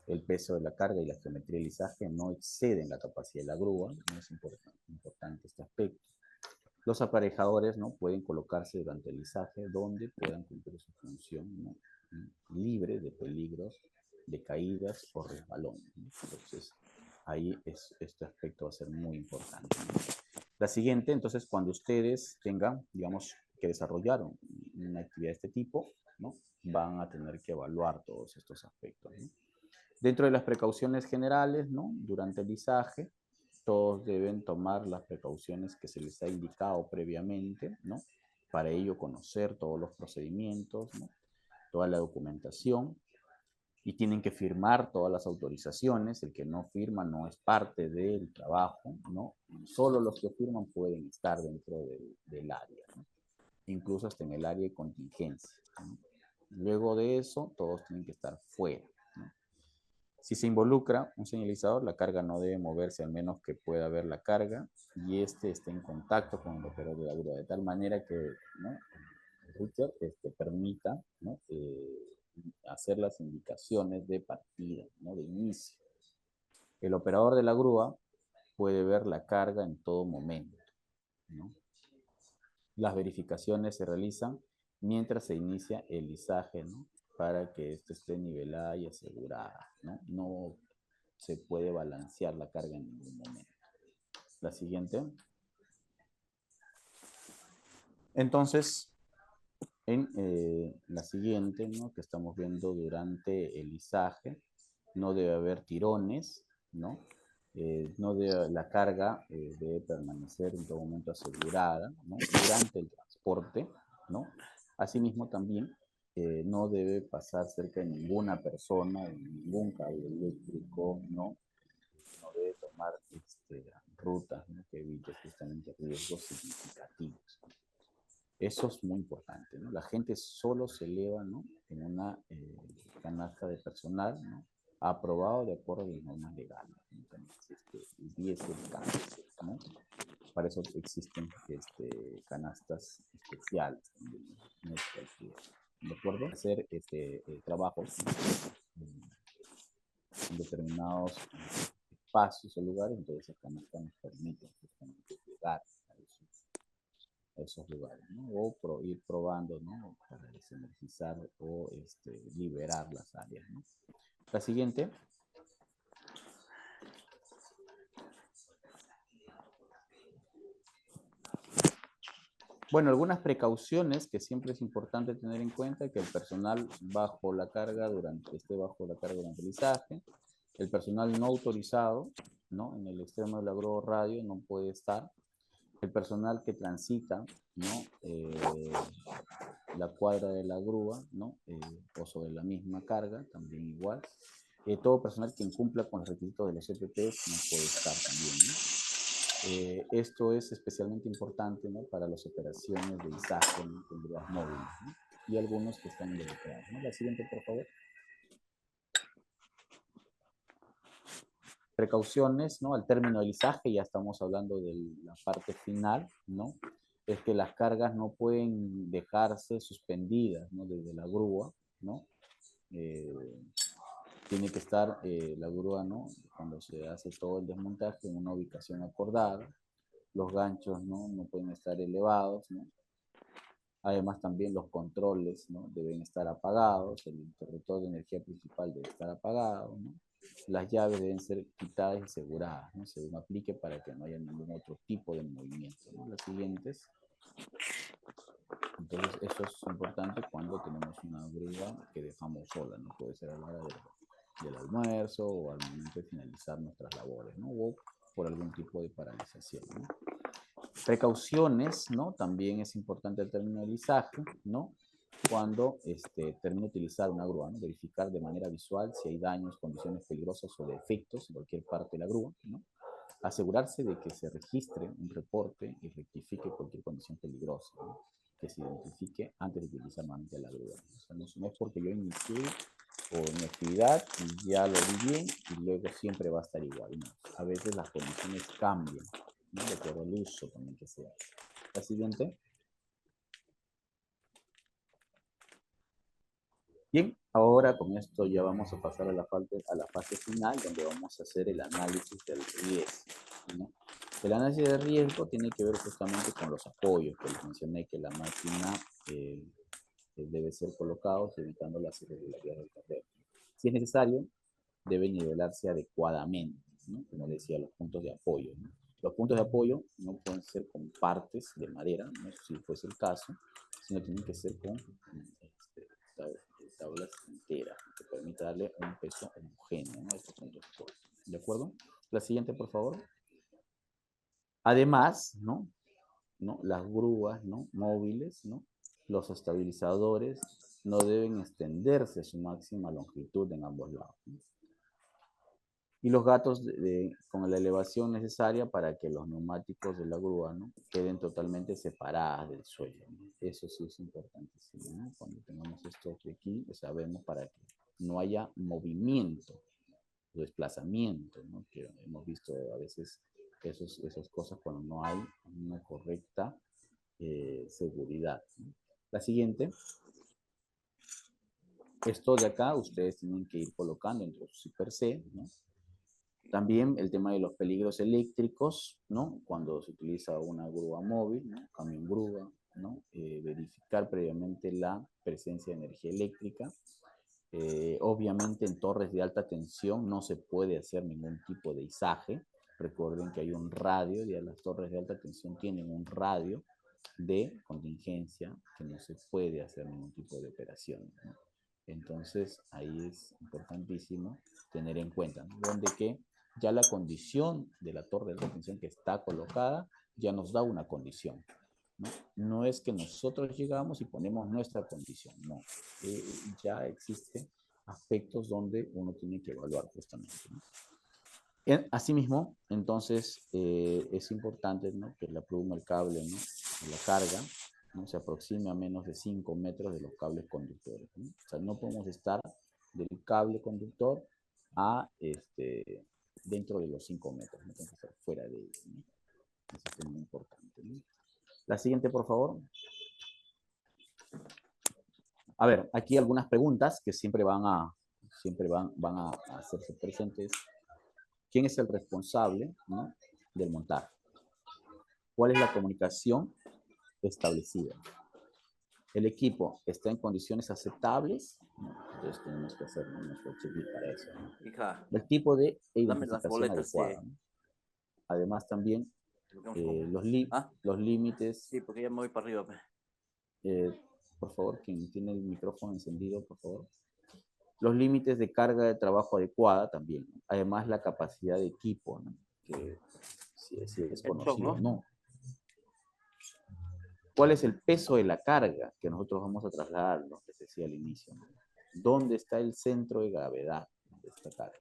El peso de la carga y la geometría del izaje no exceden la capacidad de la grúa, ¿no? Es importante este aspecto. Los aparejadores, ¿no? Pueden colocarse durante el izaje donde puedan cumplir su función, ¿no? Libre de peligros de caídas o resbalones, ¿no? Entonces, ahí este aspecto va a ser muy importante, ¿no? La siguiente, entonces, cuando ustedes tengan, digamos, que desarrollar una actividad de este tipo, ¿no? Van a tener que evaluar todos estos aspectos, ¿no? Dentro de las precauciones generales, ¿no? Durante el izaje, todos deben tomar las precauciones que se les ha indicado previamente, ¿no? Para ello conocer todos los procedimientos, ¿no? Toda la documentación, y tienen que firmar todas las autorizaciones. El que no firma no es parte del trabajo, ¿no? Solo los que firman pueden estar dentro del área, ¿no? Incluso hasta en el área de contingencia, ¿no? Luego de eso, todos tienen que estar fuera, ¿no? Si se involucra un señalizador, la carga no debe moverse, al menos que pueda ver la carga y esté en contacto con el operador de la grúa, de tal manera que, ¿no? Richard permita, ¿no? Hacer las indicaciones de partida, ¿no? De inicio. El operador de la grúa puede ver la carga en todo momento, ¿no? Las verificaciones se realizan mientras se inicia el izaje, ¿no? Para que esté nivelada y asegurada, ¿no? No se puede balancear la carga en ningún momento. La siguiente. Entonces, en la siguiente, ¿no? Que estamos viendo durante el izaje, no debe haber tirones, ¿no? La carga debe permanecer en todo momento asegurada, ¿no? Durante el transporte, ¿no? Asimismo también no debe pasar cerca de ninguna persona, de ningún cable eléctrico, ¿no? No debe tomar rutas, ¿no? Que evite justamente riesgos significativos. Eso es muy importante, ¿no? La gente solo se eleva, ¿no? En una canasta de personal, ¿no? Aprobado de acuerdo a las normas legales, ¿no? El diésel, ¿no? Para eso existen canastas especiales, ¿no? No es cualquier, ¿de acuerdo? Hacer trabajos en determinados espacios o lugares, entonces esa canasta nos permite justamente llegar a esos lugares, ¿no? O ir probando, ¿no? Para desenergizar o liberar las áreas, ¿no? La siguiente. Bueno, algunas precauciones que siempre es importante tener en cuenta: que el personal esté bajo la carga durante el izaje. El personal no autorizado, ¿no? En el extremo de la grúa radio no puede estar. El personal que transita, ¿no? La cuadra de la grúa, ¿no? O sobre la misma carga, también igual. Todo personal que incumpla con los requisitos de los CPPs no puede estar también, ¿no? Esto es especialmente importante, ¿no?, para las operaciones de izaje, ¿no?, con grúas móviles, ¿no?, y algunos que están involucrados, ¿no? La siguiente, por favor. Precauciones, ¿no? Al término del izaje, ya estamos hablando de la parte final, ¿no? Es que las cargas no pueden dejarse suspendidas, ¿no?, desde la grúa, ¿no? Tiene que estar la grúa, ¿no?, cuando se hace todo el desmontaje, en una ubicación acordada. Los ganchos, ¿no?, no pueden estar elevados, ¿no? Además, también los controles, ¿no?, deben estar apagados, el interruptor de energía principal debe estar apagado, ¿no? Las llaves deben ser quitadas y aseguradas, ¿no?, según aplique, para que no haya ningún otro tipo de movimiento, ¿no? Las siguientes. Entonces, eso es importante cuando tenemos una grúa que dejamos sola, ¿no? Puede ser a la hora del almuerzo o al momento de finalizar nuestras labores, ¿no? O por algún tipo de paralización, ¿no? Precauciones, ¿no? También es importante el término del izaje, ¿no? Cuando termine de utilizar una grúa, ¿no? Verificar de manera visual si hay daños, condiciones peligrosas o defectos en cualquier parte de la grúa, ¿no? Asegurarse de que se registre un reporte y rectifique cualquier condición peligrosa, ¿no?, que se identifique antes de utilizar nuevamente la grúa. O sea, no es porque yo inicié o mi actividad y ya lo vi bien y luego siempre va a estar igual, ¿no? A veces las condiciones cambian, ¿no?, de acuerdo al uso también que se hace. La siguiente. Bien, ahora con esto ya vamos a pasar a la fase final, donde vamos a hacer el análisis del riesgo, ¿no? El análisis de riesgo tiene que ver justamente con los apoyos, que les mencioné que la máquina debe ser colocada evitando las irregularidades del terreno. Si es necesario, debe nivelarse adecuadamente, ¿no?, como decía, los puntos de apoyo, ¿no? Los puntos de apoyo no pueden ser con partes de madera, ¿no?, si fuese el caso, sino tienen que ser con tablas enteras, que permita darle un peso homogéneo, ¿no?, a estos puntos de apoyo. ¿De acuerdo? La siguiente, por favor. Además, ¿no?, las grúas, ¿no?, móviles, ¿no?, los estabilizadores no deben extenderse a su máxima longitud en ambos lados, ¿no? Y los gatos con la elevación necesaria para que los neumáticos de la grúa, ¿no?, queden totalmente separadas del suelo, ¿no? Eso sí es importantísimo, ¿no? Cuando tengamos esto aquí, sabemos para que no haya movimiento o desplazamiento, ¿no?, que hemos visto a veces esas cosas cuando no hay una correcta seguridad, ¿no? La siguiente. Esto de acá ustedes tienen que ir colocando entre su per se, ¿no? También el tema de los peligros eléctricos, ¿no?, cuando se utiliza una grúa móvil, ¿no?, camión grúa, ¿no?, verificar previamente la presencia de energía eléctrica. Obviamente en torres de alta tensión no se puede hacer ningún tipo de izaje. Recuerden que hay un radio, ya las torres de alta tensión tienen un radio de contingencia que no se puede hacer ningún tipo de operación, ¿no? Entonces ahí es importantísimo tener en cuenta, ¿no?, donde que ya la condición de la torre de alta tensión que está colocada ya nos da una condición, ¿no? No es que nosotros llegamos y ponemos nuestra condición, no. Ya existen aspectos donde uno tiene que evaluar justamente, ¿no? Asimismo, entonces, es importante, ¿no?, que la pluma, el cable, ¿no?, la carga, ¿no?, se aproxime a menos de 5 metros de los cables conductores, ¿no? O sea, no podemos estar del cable conductor a dentro de los 5 metros, no tenemos que estar fuera de ellos, ¿no? Eso es muy importante, ¿no? La siguiente, por favor. A ver, aquí algunas preguntas que siempre van a hacerse presentes. ¿Quién es el responsable, ¿no?, del montaje? ¿Cuál es la comunicación establecida? ¿El equipo está en condiciones aceptables? ¿No? Entonces tenemos que hacer, ¿no?, nuestro check para eso, ¿no? Hija, El tipo de dame las identificación boletas adecuada, ¿no? Además también ¿Ah? los límites. Sí, porque ya me voy para arriba, pe. Por favor, quien tiene el micrófono encendido, por favor. Los límites de carga de trabajo adecuada también, ¿no? Además, la capacidad de equipo, ¿no?, que si es conocido o no. ¿Cuál es el peso de la carga que nosotros vamos a trasladar? Lo que decía al inicio, ¿no? ¿Dónde está el centro de gravedad de esta carga?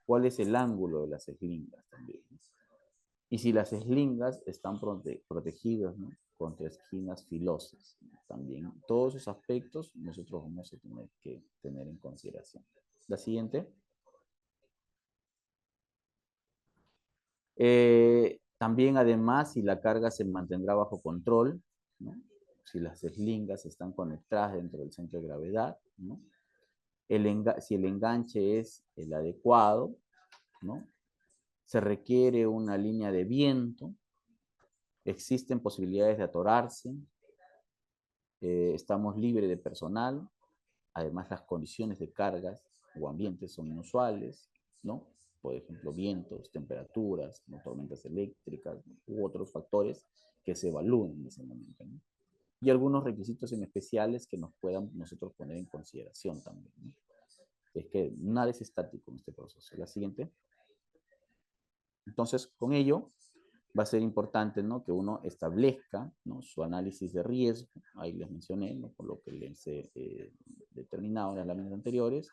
¿Cuál es el ángulo de las eslingas también? Y si las eslingas están protegidas, ¿no? Contra esquinas filosas, ¿no? También todos esos aspectos nosotros vamos a tener que tener en consideración. La siguiente. También, además, si la carga se mantendrá bajo control, ¿no? Si las eslingas están conectadas dentro del centro de gravedad, ¿no? Si el enganche es el adecuado, ¿no? Se requiere una línea de viento, existen posibilidades de atorarse, estamos libres de personal, además las condiciones de cargas o ambientes son inusuales, ¿no? Por ejemplo, vientos, temperaturas, ¿no? Tormentas eléctricas, ¿no? U otros factores que se evalúen en ese momento, ¿no? Y algunos requisitos en especiales que nos puedan nosotros poner en consideración también, ¿no? Es que nada es estático en este proceso. La siguiente. Entonces, con ello, va a ser importante, ¿no? Que uno establezca, ¿no? Su análisis de riesgo. Ahí les mencioné, ¿no? Por lo que les he determinado en las láminas anteriores.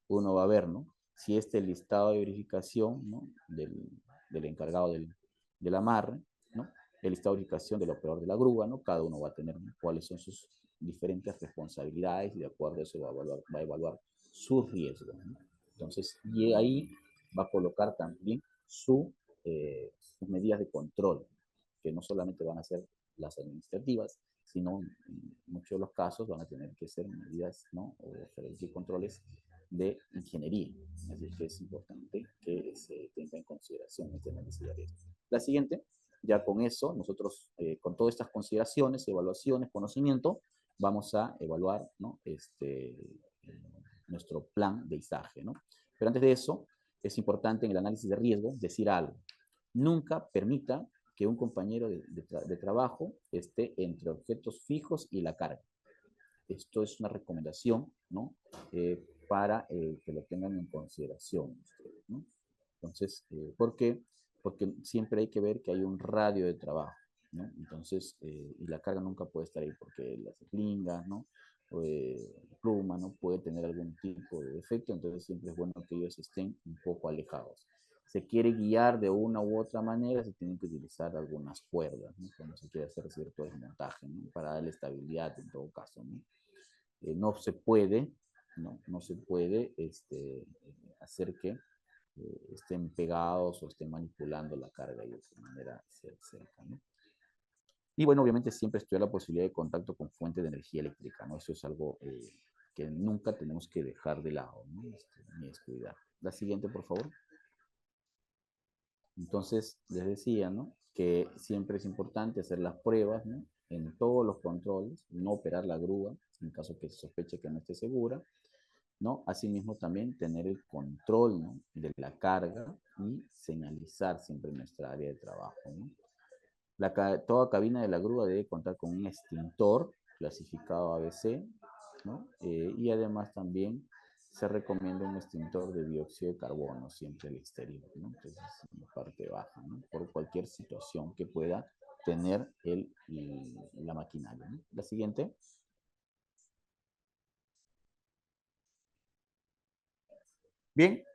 Uno va a ver, ¿no? Si este listado de verificación, ¿no? Del encargado del amarre, ¿no? El listado de verificación del operador de la grúa, ¿no? Cada uno va a tener, ¿no? Cuáles son sus diferentes responsabilidades y de acuerdo a eso va a evaluar sus riesgos, ¿no? Entonces, y ahí va a colocar también sus medidas de control, que no solamente van a ser las administrativas, sino en muchos de los casos van a tener que ser medidas, ¿no? O diferentes controles de ingeniería. Así que es importante que se tenga en consideración este análisis de riesgo. La siguiente, ya con eso, nosotros, con todas estas consideraciones, evaluaciones, conocimiento, vamos a evaluar, ¿no? Nuestro plan de izaje, ¿no? Pero antes de eso, es importante en el análisis de riesgo decir algo. Nunca permita que un compañero de trabajo esté entre objetos fijos y la carga. Esto es una recomendación, ¿no? Para que lo tengan en consideración ustedes, ¿no? Entonces, ¿por qué? Porque siempre hay que ver que hay un radio de trabajo, ¿no? Entonces, y la carga nunca puede estar ahí porque las eslingas, ¿no? La pluma, ¿no? Puede tener algún tipo de defecto, entonces siempre es bueno que ellos estén un poco alejados. Se quiere guiar de una u otra manera, se tienen que utilizar algunas cuerdas, ¿no? Cuando se quiere hacer cierto desmontaje, ¿no? Para darle estabilidad en todo caso, ¿no? No se puede, no se puede hacer que estén pegados o estén manipulando la carga y de otra manera cerca, ¿no? Y bueno, obviamente siempre estudiar la posibilidad de contacto con fuente de energía eléctrica, ¿no? Eso es algo que nunca tenemos que dejar de lado, ¿no? Ni descuidar. La siguiente, por favor. Entonces, les decía, ¿no? Que siempre es importante hacer las pruebas, ¿no? En todos los controles, no operar la grúa, en caso que se sospeche que no esté segura, ¿no? Asimismo, también tener el control, ¿no? De la carga y señalizar siempre nuestra área de trabajo, ¿no? Toda cabina de la grúa debe contar con un extintor clasificado ABC, ¿no? Y además también se recomienda un extintor de dióxido de carbono siempre al exterior, ¿no? Entonces, en la parte baja, ¿no? Por cualquier situación que pueda tener la maquinaria, ¿no? La siguiente. Bien,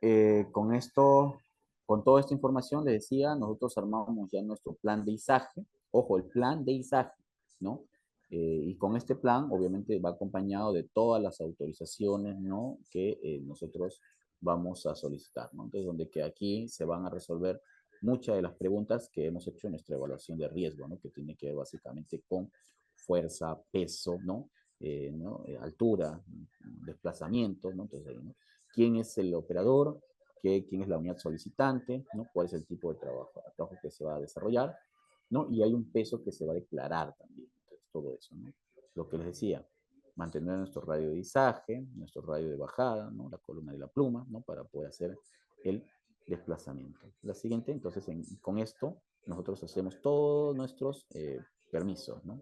con esto, con toda esta información, les decía, nosotros armamos ya nuestro plan de izaje. Ojo, el plan de izaje, ¿no? Y con este plan, obviamente, va acompañado de todas las autorizaciones, ¿no? Que nosotros vamos a solicitar, ¿no? Entonces, donde que aquí se van a resolver muchas de las preguntas que hemos hecho en nuestra evaluación de riesgo, ¿no? Que tiene que ver básicamente con fuerza, peso, ¿no? Altura, desplazamiento, ¿no? Entonces, ahí, ¿no? ¿Quién es el operador? ¿Quién es la unidad solicitante? ¿No? ¿Cuál es el tipo de trabajo que se va a desarrollar? ¿No? Y hay un peso que se va a declarar también. Entonces, todo eso, ¿no? Lo que les decía, mantener nuestro radio de izaje, nuestro radio de bajada, ¿no? La columna de la pluma, ¿no? Para poder hacer el desplazamiento. La siguiente, entonces, con esto, nosotros hacemos todos nuestros permisos, ¿no?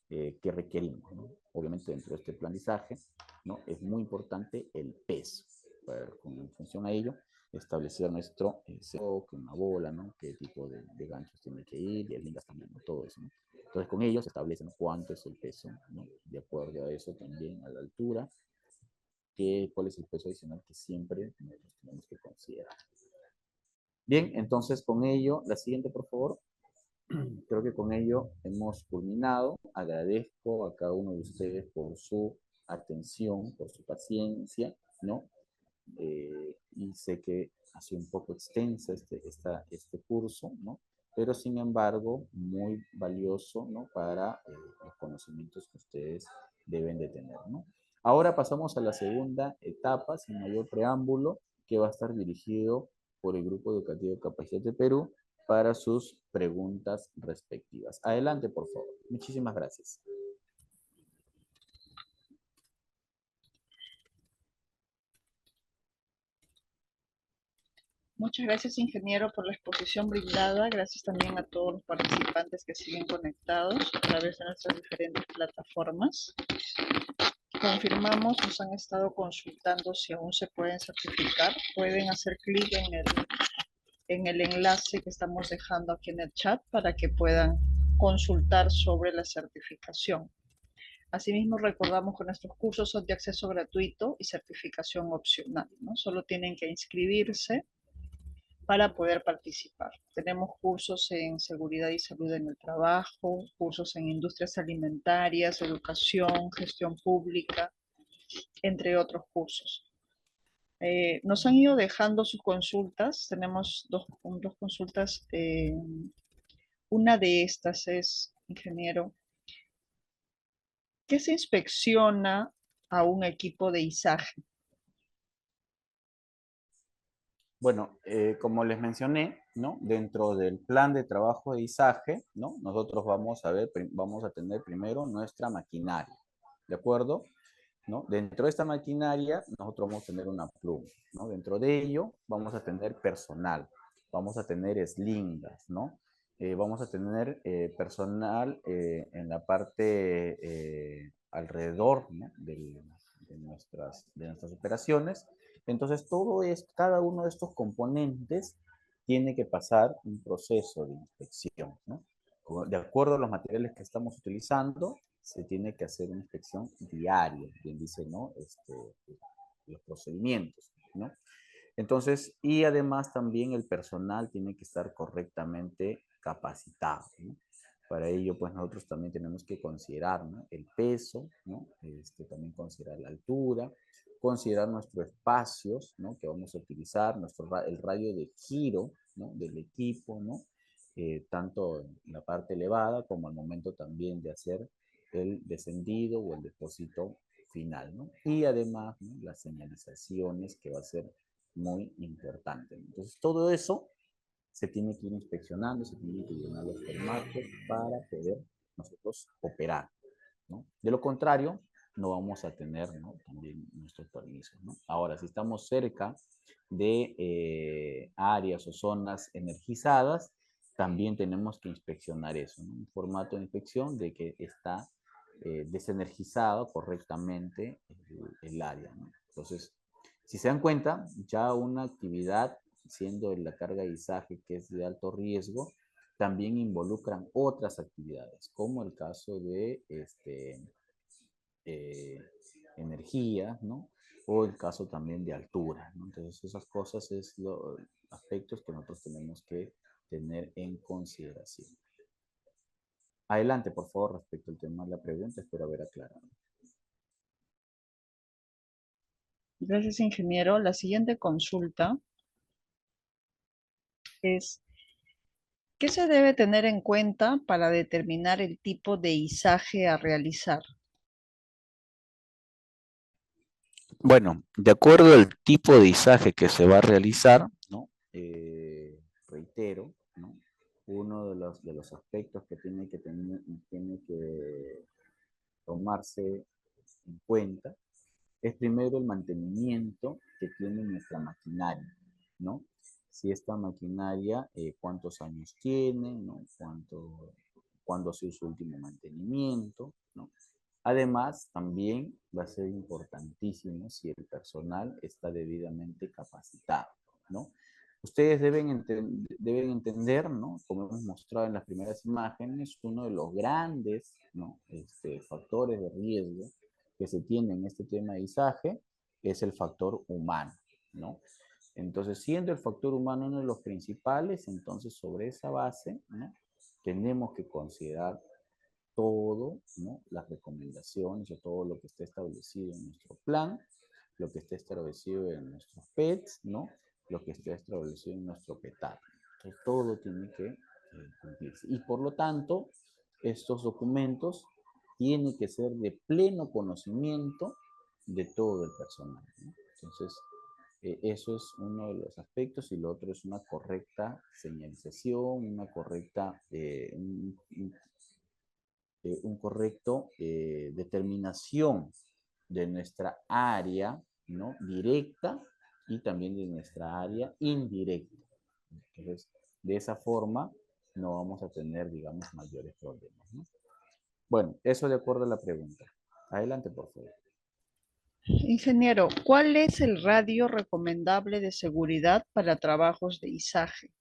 Que requerimos, ¿no? Obviamente, dentro de este plan de izaje, ¿no? Es muy importante el peso. En función a ello, establecer nuestro una bola, ¿no? Qué tipo de ganchos tiene que ir, y el lingas también, ¿no? Todo eso, ¿no? Entonces, con ellos se establece, ¿no? Cuánto es el peso, ¿no? De acuerdo a eso también, a la altura, cuál es el peso adicional que siempre nosotros tenemos que considerar. Bien, entonces con ello, la siguiente, por favor. Creo que con ello hemos culminado. Agradezco a cada uno de ustedes por su atención, por su paciencia, ¿no? Y sé que ha sido un poco extensa este curso, ¿no? Pero sin embargo, muy valioso, ¿no? Para los conocimientos que ustedes deben de tener, ¿no? Ahora pasamos a la segunda etapa, sin mayor preámbulo, que va a estar dirigido por el Grupo Educativo Capacítate Perú para sus preguntas respectivas. Adelante, por favor. Muchísimas gracias. Muchas gracias, ingeniero, por la exposición brindada. Gracias también a todos los participantes que siguen conectados a través de nuestras diferentes plataformas. Confirmamos, nos han estado consultando si aún se pueden certificar. Pueden hacer clic en el enlace que estamos dejando aquí en el chat para que puedan consultar sobre la certificación. Asimismo, recordamos que nuestros cursos son de acceso gratuito y certificación opcional, ¿no? Solo tienen que inscribirse para poder participar. Tenemos cursos en seguridad y salud en el trabajo, cursos en industrias alimentarias, educación, gestión pública, entre otros cursos. Nos han ido dejando sus consultas. Tenemos dos consultas. Una de estas es, ingeniero, ¿qué se inspecciona a un equipo de izaje? Bueno, como les mencioné, ¿no? Dentro del plan de trabajo de izaje, ¿no? Nosotros vamos a tener primero nuestra maquinaria, ¿de acuerdo? ¿No? Dentro de esta maquinaria, nosotros vamos a tener una pluma, ¿no? Dentro de ello, vamos a tener personal, vamos a tener slingas, ¿no? Vamos a tener personal en la parte alrededor, ¿no? de nuestras operaciones. Entonces, cada uno de estos componentes tiene que pasar un proceso de inspección, ¿no? De acuerdo a los materiales que estamos utilizando, se tiene que hacer una inspección diaria, bien dice, ¿no? Los procedimientos, ¿no? Entonces, y además también el personal tiene que estar correctamente capacitado, ¿no? Para ello, pues nosotros también tenemos que considerar, ¿no? El peso, ¿no? También considerar la altura, considerar nuestros espacios, ¿no? Que vamos a utilizar, el radio de giro, ¿no? Del equipo, ¿no? Tanto en la parte elevada como al momento también de hacer el descendido o el depósito final, ¿no? Y además, ¿no? Las señalizaciones, que va a ser muy importante. Entonces, todo eso se tiene que ir inspeccionando, se tiene que llenar los formatos para poder nosotros operar, ¿no? De lo contrario, no vamos a tener, ¿no? También nuestros permisos, ¿no? Ahora, si estamos cerca de áreas o zonas energizadas, también tenemos que inspeccionar eso, ¿no? Un formato de inspección de que está desenergizado correctamente el área, ¿no? Entonces, si se dan cuenta, ya una actividad, siendo la carga de izaje que es de alto riesgo, también involucran otras actividades, como el caso de energía, ¿no? O el caso también de altura, ¿no? Entonces, esas cosas es los aspectos que nosotros tenemos que tener en consideración. Adelante, por favor, respecto al tema de la pregunta, espero haber aclarado. Gracias, ingeniero. La siguiente consulta es, ¿qué se debe tener en cuenta para determinar el tipo de izaje a realizar? Bueno, de acuerdo al tipo de izaje que se va a realizar, ¿no? Reitero, ¿no? Uno de los aspectos que tiene que tomarse en cuenta es primero el mantenimiento que tiene nuestra maquinaria, ¿no? Si esta maquinaria, cuántos años tiene, ¿no? Cuándo ha sido su último mantenimiento, ¿no? Además, también va a ser importantísimo si el personal está debidamente capacitado, ¿no? Ustedes deben entender, ¿no? Como hemos mostrado en las primeras imágenes, uno de los grandes, ¿no? Factores de riesgo que se tiene en este tema de izaje es el factor humano, ¿no? Entonces, siendo el factor humano uno de los principales, entonces sobre esa base, ¿no? Tenemos que considerar todo, ¿no? Las recomendaciones o todo lo que está establecido en nuestro plan, lo que está establecido en nuestros PETs, ¿no? Lo que está establecido en nuestro PETAR. Entonces, todo tiene que cumplirse. Y por lo tanto, estos documentos tienen que ser de pleno conocimiento de todo el personal, ¿no? Entonces, eso es uno de los aspectos y lo otro es una correcta señalización, una correcta, un correcto determinación de nuestra área, ¿no? Directa y también de nuestra área indirecta. Entonces, de esa forma no vamos a tener, digamos, mayores problemas, ¿no? Bueno, eso de acuerdo a la pregunta. Adelante, por favor. Ingeniero, ¿cuál es el radio recomendable de seguridad para trabajos de izaje?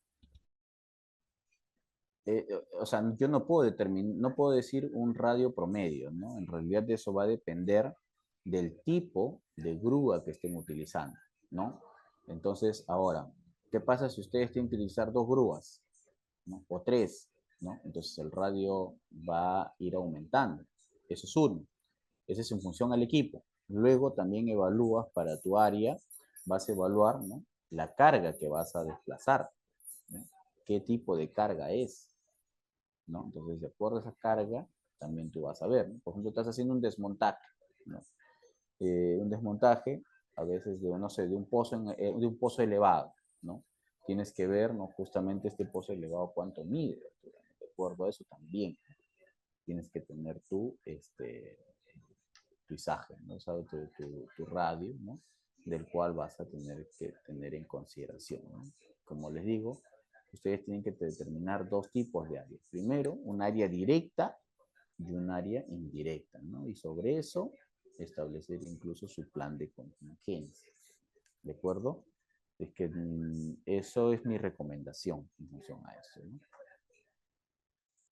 O sea, yo no puedo determinar, no puedo decir un radio promedio, ¿no? En realidad eso va a depender del tipo de grúa que estén utilizando, ¿no? Entonces, ahora, ¿qué pasa si ustedes tienen que utilizar 2 grúas, ¿no? O 3, ¿no? Entonces el radio va a ir aumentando. Eso es uno. Ese es en función al equipo. Luego también evalúas para tu área, vas a evaluar, ¿no? La carga que vas a desplazar, ¿no? ¿Qué tipo de carga es? ¿No? Entonces, de acuerdo a esa carga, también tú vas a ver, ¿no? Por ejemplo, estás haciendo un desmontaje, ¿no? Un desmontaje, a veces de, no sé, de un pozo elevado, ¿no? Tienes que ver, ¿no? Justamente este pozo elevado, cuánto mide, de acuerdo a eso también, ¿no? Tienes que tener tu izaje, ¿no? O sea, tu radio, ¿no? Del cual vas a tener que tener en consideración, ¿no? Como les digo, ustedes tienen que determinar 2 tipos de áreas. Primero, un área directa y un área indirecta, ¿no? Y sobre eso, establecer incluso su plan de contingencia, ¿de acuerdo? Es que eso es mi recomendación en función a eso, ¿no?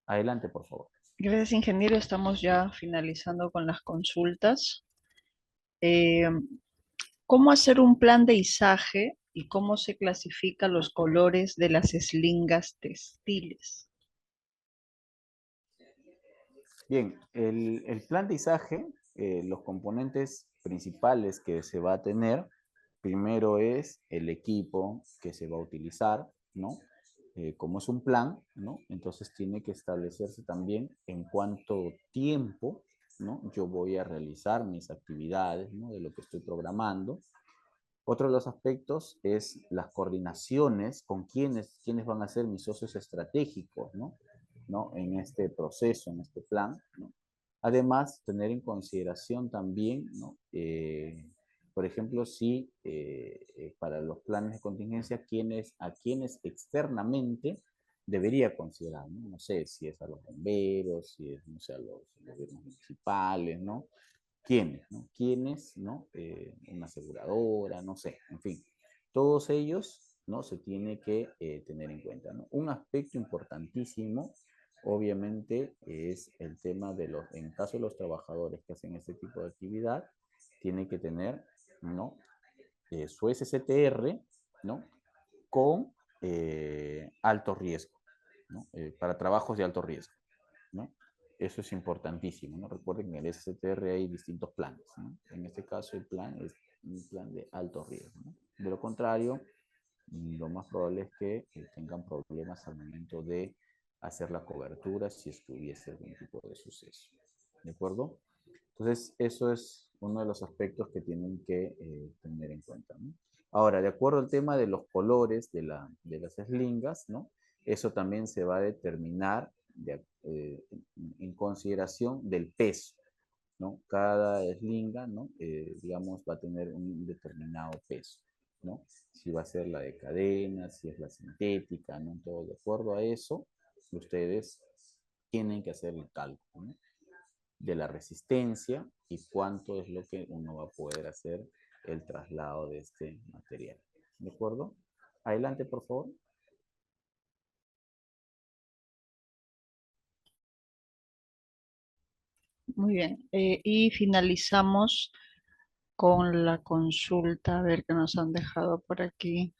Adelante, por favor. Gracias, ingeniero. Estamos ya finalizando con las consultas. Eh, ¿Cómo hacer un plan de izaje y cómo se clasifican los colores de las eslingas textiles? Bien, el plan de izaje, los componentes principales que se va a tener, primero es el equipo que se va a utilizar, ¿no? Como es un plan, ¿no? Entonces tiene que establecerse también en cuánto tiempo, ¿no? Yo voy a realizar mis actividades, ¿no? De lo que estoy programando. Otro de los aspectos es las coordinaciones con quiénes van a ser mis socios estratégicos, ¿no? En este proceso, en este plan, ¿no? Además, tener en consideración también, ¿no? Por ejemplo, si para los planes de contingencia, a quienes externamente debería considerar, ¿no? No sé si es a los bomberos, si es, no sé, a los gobiernos municipales, ¿no? ¿Quiénes, no? ¿Quiénes, no? Una aseguradora, no sé, en fin. Todos ellos, ¿no? Se tiene que tener en cuenta, ¿no? Un aspecto importantísimo, obviamente, es el tema de en caso de los trabajadores que hacen este tipo de actividad, tienen que tener, ¿no? Su SCTR, ¿no? Con alto riesgo, ¿no? Para trabajos de alto riesgo, ¿no? Eso es importantísimo, ¿no? Recuerden que en el SCTR hay distintos planes, ¿no? En este caso el plan es un plan de alto riesgo, ¿no? De lo contrario, lo más probable es que tengan problemas al momento de hacer la cobertura si es que hubiese algún tipo de suceso, ¿de acuerdo? Entonces, eso es uno de los aspectos que tienen que tener en cuenta, ¿no? Ahora, de acuerdo al tema de los colores de las eslingas, ¿no? Eso también se va a determinar en consideración del peso, ¿no? Cada eslinga, ¿no? Digamos, va a tener un determinado peso, ¿no? Si va a ser la de cadena, si es la sintética, ¿no? Todo de acuerdo a eso, ustedes tienen que hacer el cálculo, ¿no? De la resistencia y cuánto es lo que uno va a poder hacer el traslado de este material. ¿De acuerdo? Adelante, por favor. Muy bien. Y finalizamos con la consulta, a ver qué nos han dejado por aquí.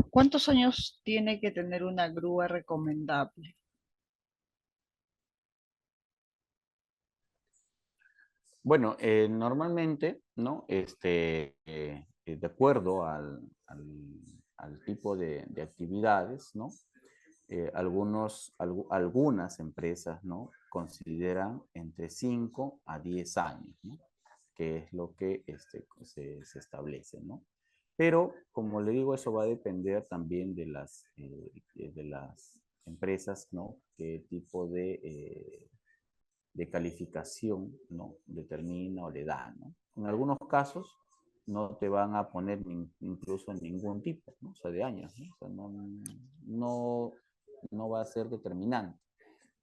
¿Cuántos años tiene que tener una grúa recomendable? Bueno, normalmente, ¿no? De acuerdo al tipo de actividades, ¿no? Algunas empresas, ¿no? Consideran entre 5 a 10 años, ¿no? Que es lo que se establece, ¿no? Pero, como le digo, eso va a depender también de las empresas, ¿no? Qué tipo de calificación, ¿no? Determina o le da, ¿no? En algunos casos no te van a poner incluso ningún tipo, ¿no? O sea, de años, ¿no? O sea, no va a ser determinante.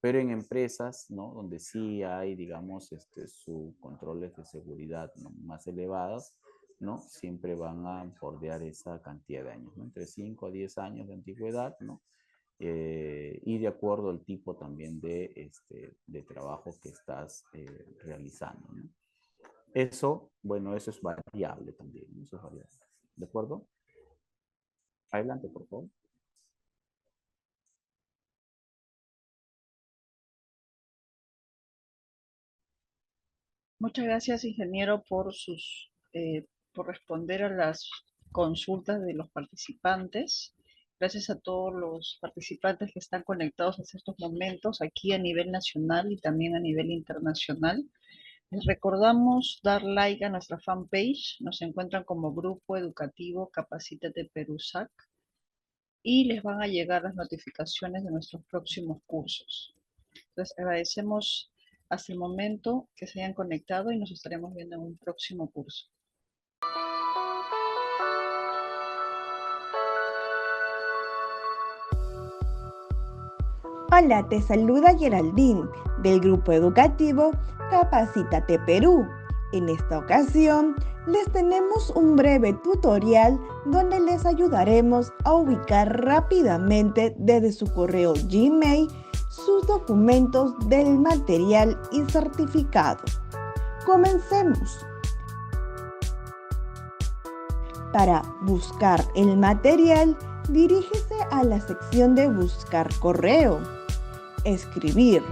Pero en empresas, ¿no? Donde sí hay, digamos, sus controles de seguridad, ¿no? Más elevados, ¿no? Siempre van a bordear esa cantidad de años, ¿no? Entre 5 a 10 años de antigüedad, ¿no? Y de acuerdo al tipo también de trabajo que estás realizando, ¿no? Eso, bueno, eso es variable también, ¿no? Eso es variable. ¿De acuerdo? Adelante, por favor. Muchas gracias, ingeniero, por responder a las consultas de los participantes. Gracias a todos los participantes que están conectados en estos momentos aquí a nivel nacional y también a nivel internacional. Les recordamos dar like a nuestra fanpage. Nos encuentran como Grupo Educativo Capacítate Perú SAC y les van a llegar las notificaciones de nuestros próximos cursos. Les agradecemos hasta el momento que se hayan conectado y nos estaremos viendo en un próximo curso. Hola, te saluda Geraldine del Grupo Educativo Capacítate Perú. En esta ocasión les tenemos un breve tutorial donde les ayudaremos a ubicar rápidamente desde su correo Gmail sus documentos del material y certificado. Comencemos. Para buscar el material, dirígese a la sección de Buscar correo. Escribir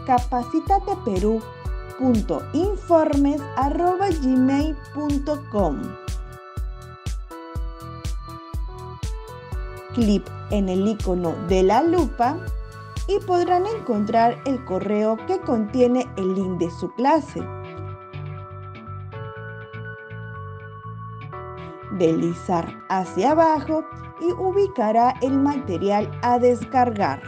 capacitateperú.informes@gmail.com. Clic en el icono de la lupa y podrán encontrar el correo que contiene el link de su clase. Deslizar hacia abajo y ubicará el material a descargar.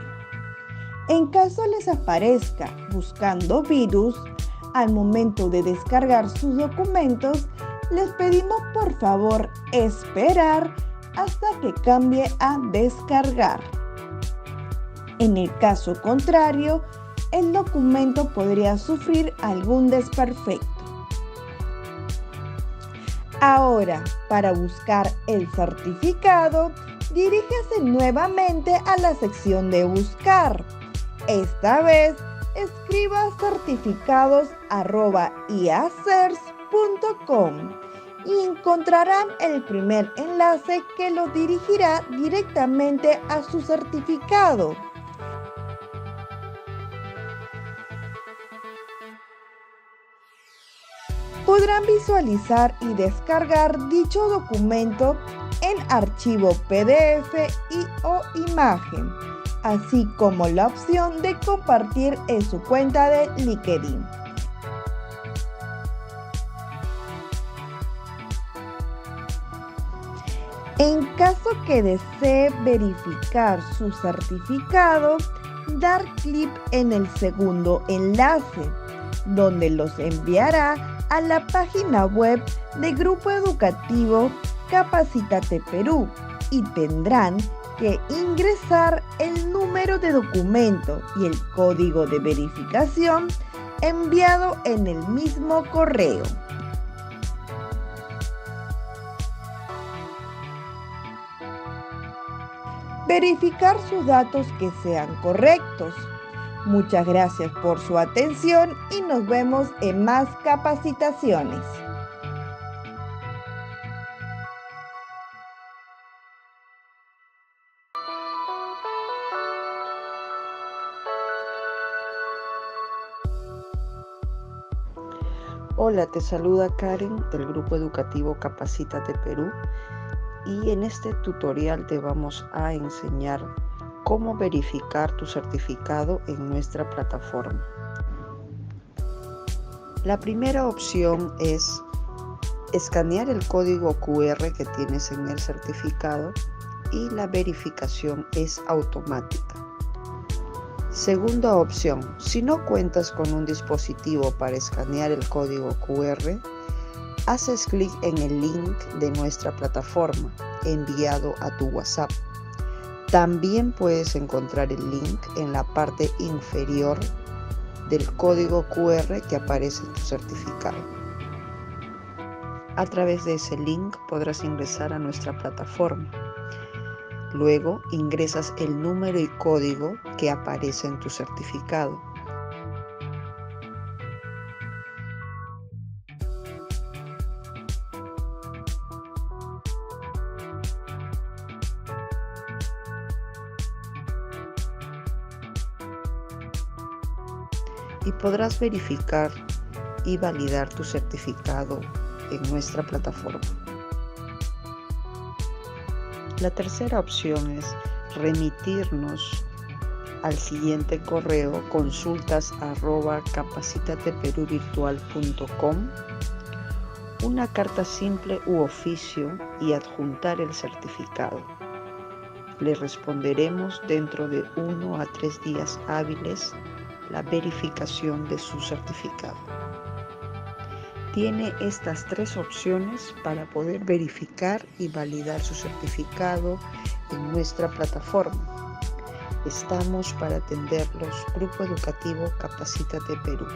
En caso les aparezca buscando virus, al momento de descargar sus documentos, les pedimos por favor esperar hasta que cambie a descargar. En el caso contrario, el documento podría sufrir algún desperfecto. Ahora, para buscar el certificado, dirígese nuevamente a la sección de Buscar. Esta vez, escriba certificados@iacers.com y encontrarán el primer enlace que lo dirigirá directamente a su certificado. Podrán visualizar y descargar dicho documento en archivo PDF o imagen, así como la opción de compartir en su cuenta de LinkedIn. En caso que desee verificar su certificado, dar clic en el segundo enlace, donde los enviará a la página web de Grupo Educativo Capacítate Perú y tendrán que ingresar el número de documento y el código de verificación enviado en el mismo correo. Verificar sus datos que sean correctos. Muchas gracias por su atención y nos vemos en más capacitaciones. Hola, te saluda Karen del Grupo Educativo Capacítate Perú y en este tutorial te vamos a enseñar cómo verificar tu certificado en nuestra plataforma. La primera opción es escanear el código QR que tienes en el certificado y la verificación es automática. Segunda opción, si no cuentas con un dispositivo para escanear el código QR, haces clic en el link de nuestra plataforma enviado a tu WhatsApp. También puedes encontrar el link en la parte inferior del código QR que aparece en tu certificado. A través de ese link podrás ingresar a nuestra plataforma. Luego ingresas el número y código que aparece en tu certificado. Y podrás verificar y validar tu certificado en nuestra plataforma. La tercera opción es remitirnos al siguiente correo consultas@capacitateperuvirtual.com una carta simple u oficio y adjuntar el certificado. Le responderemos dentro de 1 a 3 días hábiles la verificación de su certificado. Tiene estas 3 opciones para poder verificar y validar su certificado en nuestra plataforma. Estamos para atenderlos, Grupo Educativo Capacítate Perú.